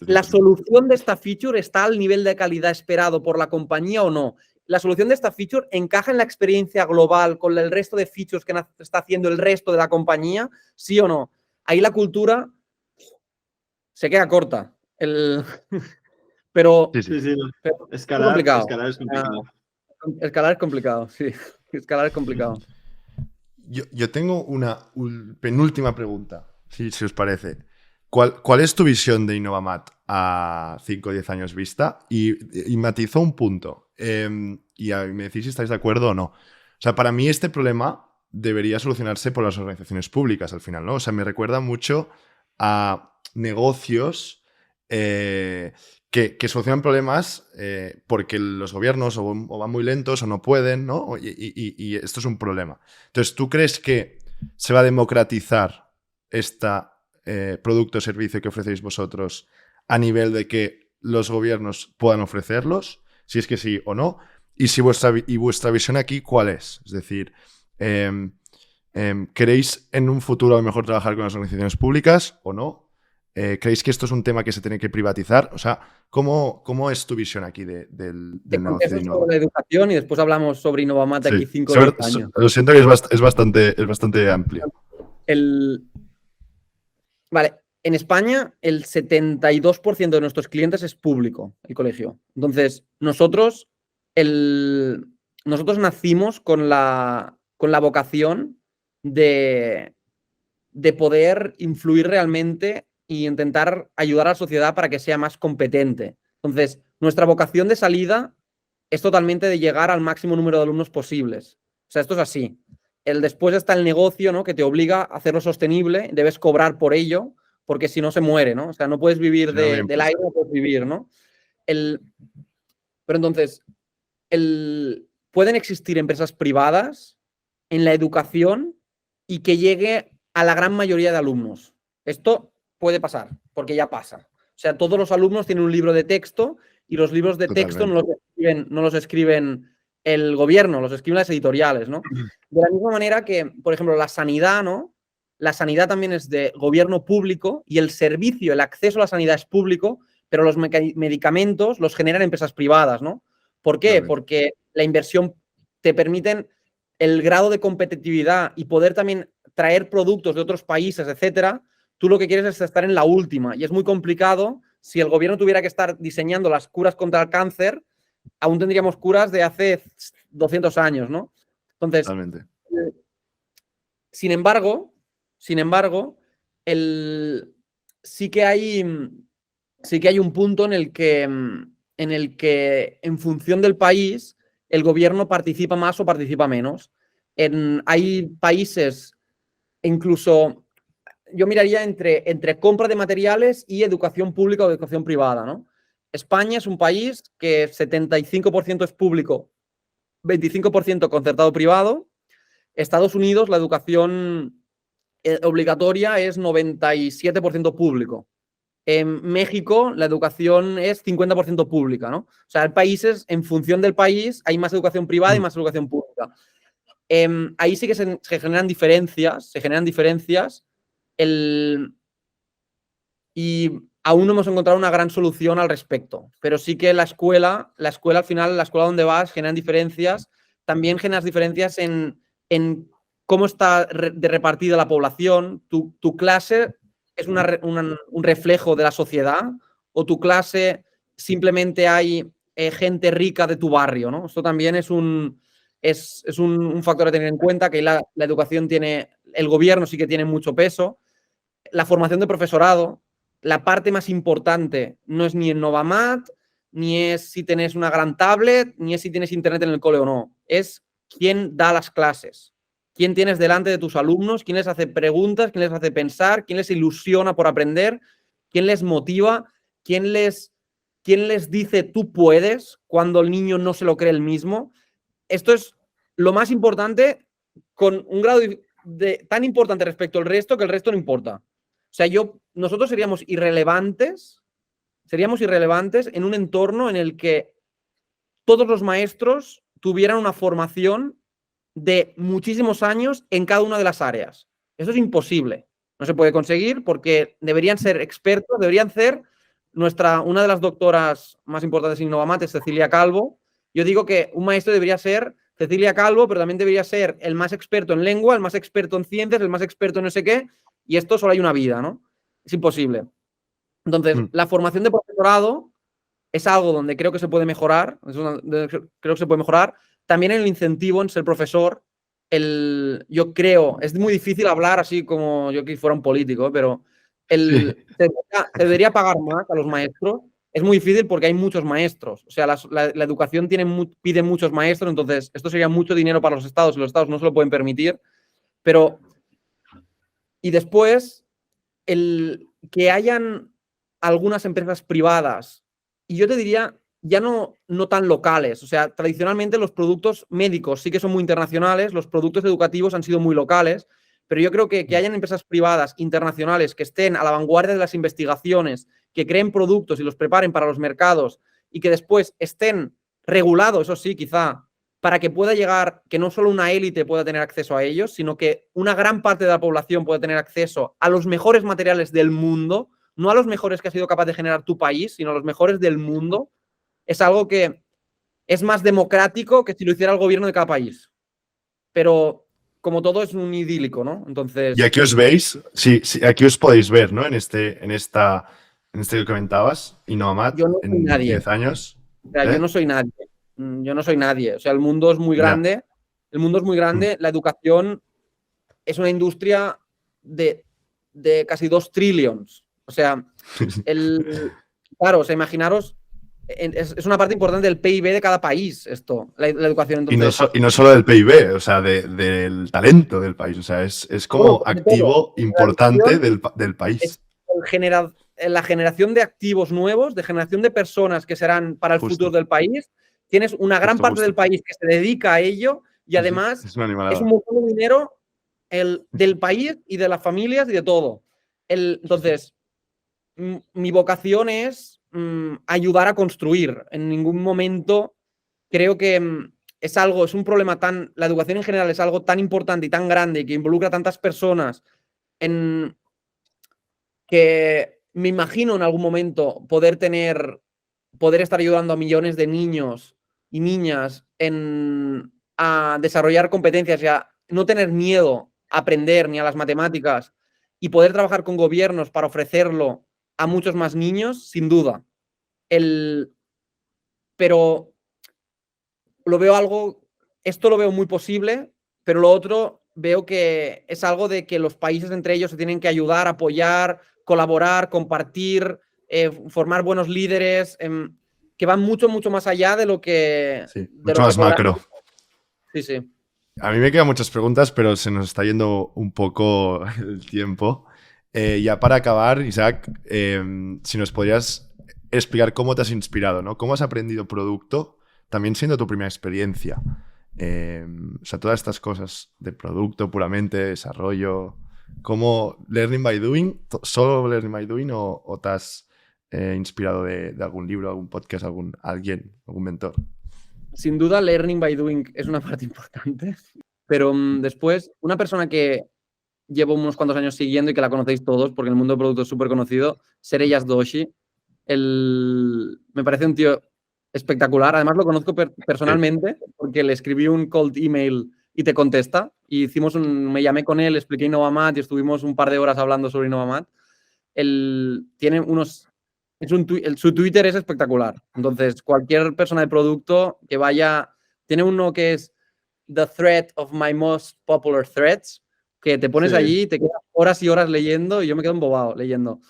¿La solución de esta feature está al nivel de calidad esperado por la compañía o no? ¿La solución de esta feature encaja en la experiencia global con el resto de features que está haciendo el resto de la compañía? ¿Sí o no? Ahí la cultura se queda corta. Pero, Sí. pero Escalar es complicado. Escalar es complicado, sí. Escalar es complicado. Yo tengo una penúltima pregunta, si os parece. ¿Cuál es tu visión de Innovamat a 5 o 10 años vista? Y matizo un punto. Y me decís si estáis de acuerdo o no. O sea, para mí este problema debería solucionarse por las organizaciones públicas al final, ¿no? O sea, me recuerda mucho a negocios que solucionan problemas porque los gobiernos o van muy lentos o no pueden, ¿no? Y esto es un problema. Entonces, ¿tú crees que se va a democratizar este producto o servicio que ofrecéis vosotros a nivel de que los gobiernos puedan ofrecerlos? Si es que sí o no. Y si vuestra visión aquí, ¿cuál es? Es decir, ¿queréis en un futuro a lo mejor trabajar con las organizaciones públicas o no? ¿Creéis que esto es un tema que se tiene que privatizar? O sea, ¿cómo es tu visión aquí del negocio de Innova? Sobre la educación y después hablamos sobre Innovamat aquí 5 o 10 años. Lo siento que es bastante amplio. Vale, en España el 72% de nuestros clientes es público, el colegio. Entonces, nosotros nacimos con la vocación de poder influir realmente y intentar ayudar a la sociedad para que sea más competente. Entonces, nuestra vocación de salida es totalmente de llegar al máximo número de alumnos posibles. O sea, esto es así. Después está el negocio, ¿no? Que te obliga a hacerlo sostenible, debes cobrar por ello, porque si no se muere, ¿no? O sea, no puedes vivir del aire, no puedes vivir, ¿no? Pero entonces, pueden existir empresas privadas en la educación y que llegue a la gran mayoría de alumnos. Esto puede pasar, porque ya pasa. O sea, todos los alumnos tienen un libro de texto y los libros de texto no los escriben el gobierno, los escriben las editoriales, ¿no? De la misma manera que, por ejemplo, la sanidad, ¿no? La sanidad también es de gobierno público y el servicio, el acceso a la sanidad es público, pero los medicamentos los generan empresas privadas, ¿no? ¿Por qué? Porque la inversión te permiten el grado de competitividad y poder también traer productos de otros países, etcétera. Tú lo que quieres es estar en la última y es muy complicado. Si el gobierno tuviera que estar diseñando las curas contra el cáncer, aún tendríamos curas de hace 200 años, ¿no? Entonces, sin embargo, sí que hay un punto en el que en función del país el gobierno participa más o participa menos. Hay países, incluso yo miraría entre compra de materiales y educación pública o educación privada, ¿no? España es un país que 75% es público, 25% concertado privado. Estados Unidos, la educación obligatoria es 97% público. En México, la educación es 50% pública, ¿no? O sea, hay países, en función del país, hay más educación privada y más educación pública. Ahí sí que se generan diferencias, y aún no hemos encontrado una gran solución al respecto. Pero sí que la escuela al final, la escuela donde vas, generan diferencias. También generas diferencias en cómo está repartida la población. Tu clase es un reflejo de la sociedad, o tu clase simplemente hay gente rica de tu barrio, ¿no? Esto también es un factor a tener en cuenta, que la educación tiene, el gobierno sí que tiene mucho peso. La formación de profesorado, la parte más importante no es ni en Novamat, ni es si tienes una gran tablet, ni es si tienes internet en el cole o no. Es quién da las clases, quién tienes delante de tus alumnos, quién les hace preguntas, quién les hace pensar, quién les ilusiona por aprender, quién les motiva, quién les dice tú puedes cuando el niño no se lo cree él mismo. Esto es lo más importante, con un grado tan importante respecto al resto, que el resto no importa. O sea, nosotros seríamos irrelevantes en un entorno en el que todos los maestros tuvieran una formación de muchísimos años en cada una de las áreas. Eso es imposible. No se puede conseguir porque deberían ser expertos, deberían ser una de las doctoras más importantes en Novamat es Cecilia Calvo. Yo digo que un maestro debería ser Cecilia Calvo, pero también debería ser el más experto en lengua, el más experto en ciencias, el más experto en no sé qué, y esto solo hay una vida, ¿no? Es imposible. Entonces, la formación de profesorado es algo donde creo que se puede mejorar, También en el incentivo en ser profesor, yo creo, es muy difícil hablar así como yo que fuera un político, pero se debería pagar más a los maestros. Es muy difícil porque hay muchos maestros. O sea, la educación pide muchos maestros, entonces esto sería mucho dinero para los estados y los estados no se lo pueden permitir. Pero, y después, que hayan algunas empresas privadas, y yo te diría, ya no tan locales. O sea, tradicionalmente los productos médicos sí que son muy internacionales, los productos educativos han sido muy locales, pero yo creo que hayan empresas privadas internacionales que estén a la vanguardia de las investigaciones, que creen productos y los preparen para los mercados y que después estén regulados, eso sí, quizá, para que pueda llegar, que no solo una élite pueda tener acceso a ellos, sino que una gran parte de la población pueda tener acceso a los mejores materiales del mundo, no a los mejores que ha sido capaz de generar tu país, sino a los mejores del mundo. Es algo que es más democrático que si lo hiciera el gobierno de cada país. Pero como todo es un idílico, ¿no? Entonces... Y aquí os veis, sí, aquí os podéis ver, ¿no? En este que comentabas, y Novamat, yo no soy en nadie. 10 años. O sea, yo no soy nadie. Yo no soy nadie. O sea, el mundo es muy grande. El mundo es muy grande. La educación es una industria de casi 2 trillions. O sea, claro, o sea, imaginaros, es una parte importante del PIB de cada país esto, la educación. Entonces, y no solo del PIB, o sea, del talento del país. O sea, es como activo importante del país. La generación de activos nuevos, de generación de personas que serán para el futuro del país. Tienes una gran parte del país que se dedica a ello y además es un montón de dinero del país y de las familias y de todo. Entonces, mi vocación es ayudar a construir. En ningún momento creo que es un problema la educación en general es algo tan importante y tan grande y que involucra a tantas personas que me imagino en algún momento poder estar ayudando a millones de niños y niñas a desarrollar competencias y a no tener miedo a aprender ni a las matemáticas y poder trabajar con gobiernos para ofrecerlo a muchos más niños, sin duda. Pero esto lo veo muy posible, pero lo otro veo que es algo de que los países entre ellos se tienen que ayudar, apoyar, colaborar, compartir, formar buenos líderes, que van mucho, mucho más allá de lo que... Sí, mucho más macro. Sí, sí. A mí me quedan muchas preguntas, pero se nos está yendo un poco el tiempo. Ya para acabar, Isaac, si nos podrías explicar cómo te has inspirado, ¿no? ¿Cómo has aprendido producto, también siendo tu primera experiencia? O sea, todas estas cosas de producto puramente, desarrollo, ¿cómo learning by doing, solo learning by doing o te has inspirado de algún libro, algún podcast, algún mentor? Sin duda, learning by doing es una parte importante, pero después, una persona que llevo unos cuantos años siguiendo y que la conocéis todos, porque el mundo del producto es súper conocido, Sereyas Doshi. Me parece un tío espectacular. Además, lo conozco personalmente porque le escribí un cold email y te contesta. Y me llamé con él, expliqué Innovamat y estuvimos un par de horas hablando sobre Innovamat. Su Twitter es espectacular. Entonces, cualquier persona de producto que vaya... Tiene uno que es The Thread of My Most Popular Threads, que te pones allí y te quedas horas y horas leyendo y yo me quedo embobado leyendo.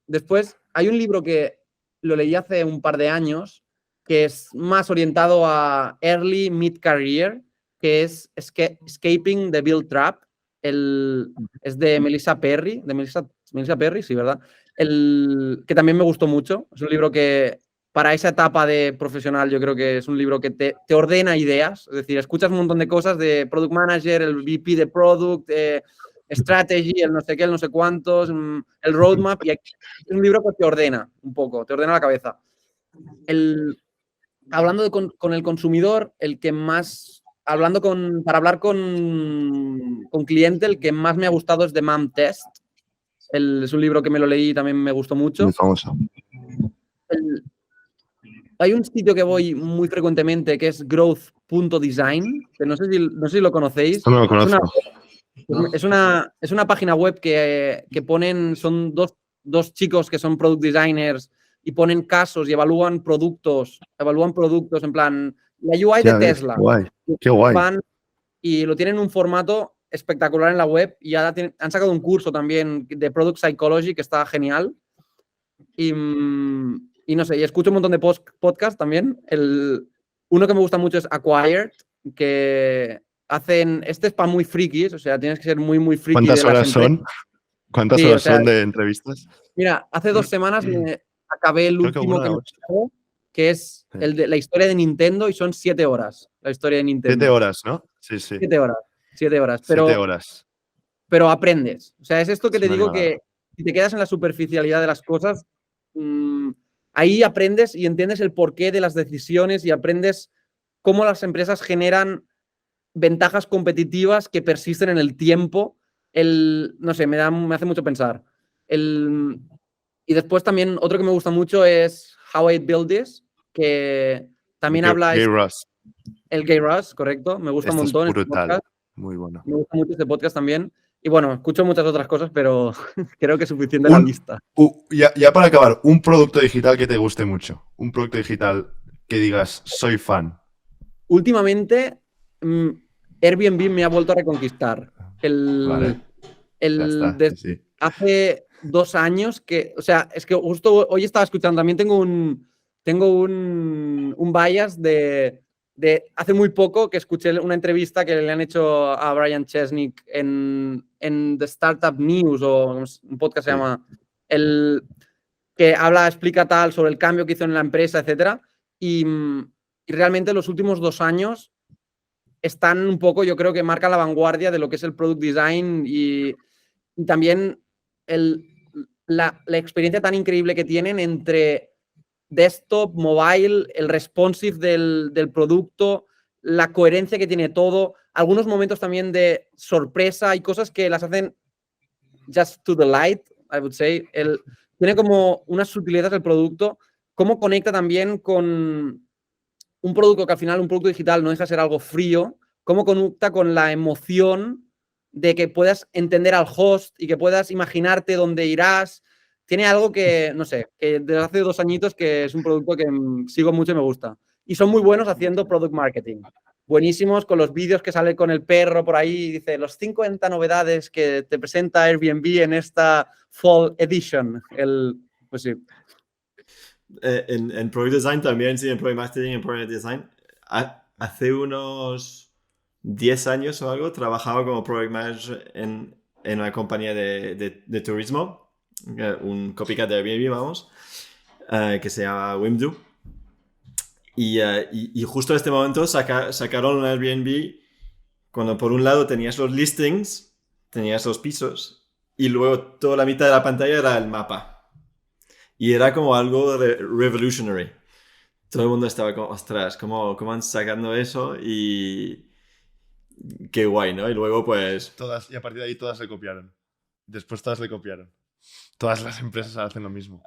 Después, hay un libro que lo leí hace un par de años que es más orientado a Early Mid-Career, que es Escaping the Build Trap. Es de Melissa Perry, Melissa Perry, sí, ¿verdad? Que también me gustó mucho. Es un libro que para esa etapa de profesional yo creo que es un libro que te ordena ideas. Es decir, escuchas un montón de cosas de Product Manager, el VP de Product, Strategy, el no sé qué, el no sé cuántos, el Roadmap. Y aquí es un libro que te ordena un poco, te ordena la cabeza. Hablando con el consumidor, para hablar con cliente, el que más me ha gustado es The MAM Test. Es un libro que me lo leí y también me gustó mucho. Muy famoso. Hay un sitio que voy muy frecuentemente que es growth.design, que no sé si lo conocéis. No lo conozco. Es una página web que ponen, son dos chicos que son product designers y ponen casos y evalúan productos en plan, la UI de Tesla. Qué guay. Y lo tienen en un formato espectacular en la web y ya han sacado un curso también de Product Psychology que está genial. Y no sé, y escucho un montón de podcasts también. Uno que me gusta mucho es Acquired, que hacen... Este es para muy frikis, o sea, tienes que ser muy, muy friki. ¿Cuántas horas son? ¿Cuántas horas son de entrevistas? Mira, hace 2 semanas me acabé el último que es el de la historia de Nintendo y son 7 horas. La historia de Nintendo. 7 horas, ¿no? Sí, sí. 7 horas. 7 horas. 7 horas. Pero aprendes. O sea, es esto que te digo que si te quedas en la superficialidad de las cosas, ahí aprendes y entiendes el porqué de las decisiones y aprendes cómo las empresas generan ventajas competitivas que persisten en el tiempo. No sé, me hace mucho pensar. Y después también otro que me gusta mucho es How I Build This, que también habla... Gay Raz. El Gay Raz, correcto. Me gusta un montón. Es brutal. Muy bueno. Me gusta mucho este podcast también. Y bueno, escucho muchas otras cosas, pero creo que es suficiente la lista. Ya para acabar, un producto digital que te guste mucho. Un producto digital que digas, soy fan. Últimamente, Airbnb me ha vuelto a reconquistar. Sí. Hace 2 años que... O sea, es que justo hoy estaba escuchando, también tengo un bias de hace muy poco que escuché una entrevista que le han hecho a Brian Chesnick en The Startup News, o un podcast se llama, que explica tal sobre el cambio que hizo en la empresa, etcétera. Y realmente los últimos 2 años están un poco, yo creo que marcan la vanguardia de lo que es el product design y también la experiencia tan increíble que tienen entre desktop, mobile, el responsive del producto, la coherencia que tiene todo, algunos momentos también de sorpresa y cosas que las hacen just to the light, I would say. Tiene como unas sutilezas el producto, cómo conecta también con un producto que al final, un producto digital no deja de ser algo frío, cómo conecta con la emoción de que puedas entender al host y que puedas imaginarte dónde irás. Tiene algo que, no sé, que desde hace 2 añitos que es un producto que sigo mucho y me gusta. Y son muy buenos haciendo product marketing. Buenísimos con los vídeos que sale con el perro por ahí y dice los 50 novedades que te presenta Airbnb en esta Fall Edition. Pues sí. En Product Design también, sí, en Product Marketing, en Product Design. Hace unos 10 años o algo trabajaba como Product Manager en una compañía de turismo. un copycat de Airbnb, vamos, que se llama Wimdu. Y justo en este momento sacaron un Airbnb cuando por un lado tenías los listings, tenías los pisos, y luego toda la mitad de la pantalla era el mapa. Y era como algo revolutionary. Todo el mundo estaba como, ostras, ¿cómo van sacando eso? Y qué guay, ¿no? Y luego pues... Y a partir de ahí todas le copiaron. Después todas le copiaron. Todas las empresas hacen lo mismo.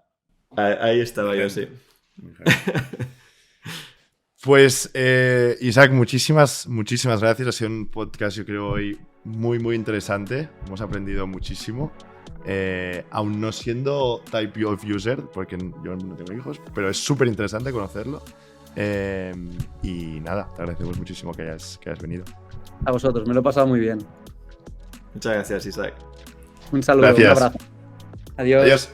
Ahí estaba yo, sí. Pues, Isaac, muchísimas gracias. Ha sido un podcast, yo creo, hoy muy, muy interesante. Hemos aprendido muchísimo. Aún no siendo type of user, porque yo no tengo hijos, pero es súper interesante conocerlo. Y nada, te agradecemos muchísimo que hayas venido. A vosotros, me lo he pasado muy bien. Muchas gracias, Isaac. Un saludo, Gracias. un abrazo. Adiós. Adiós.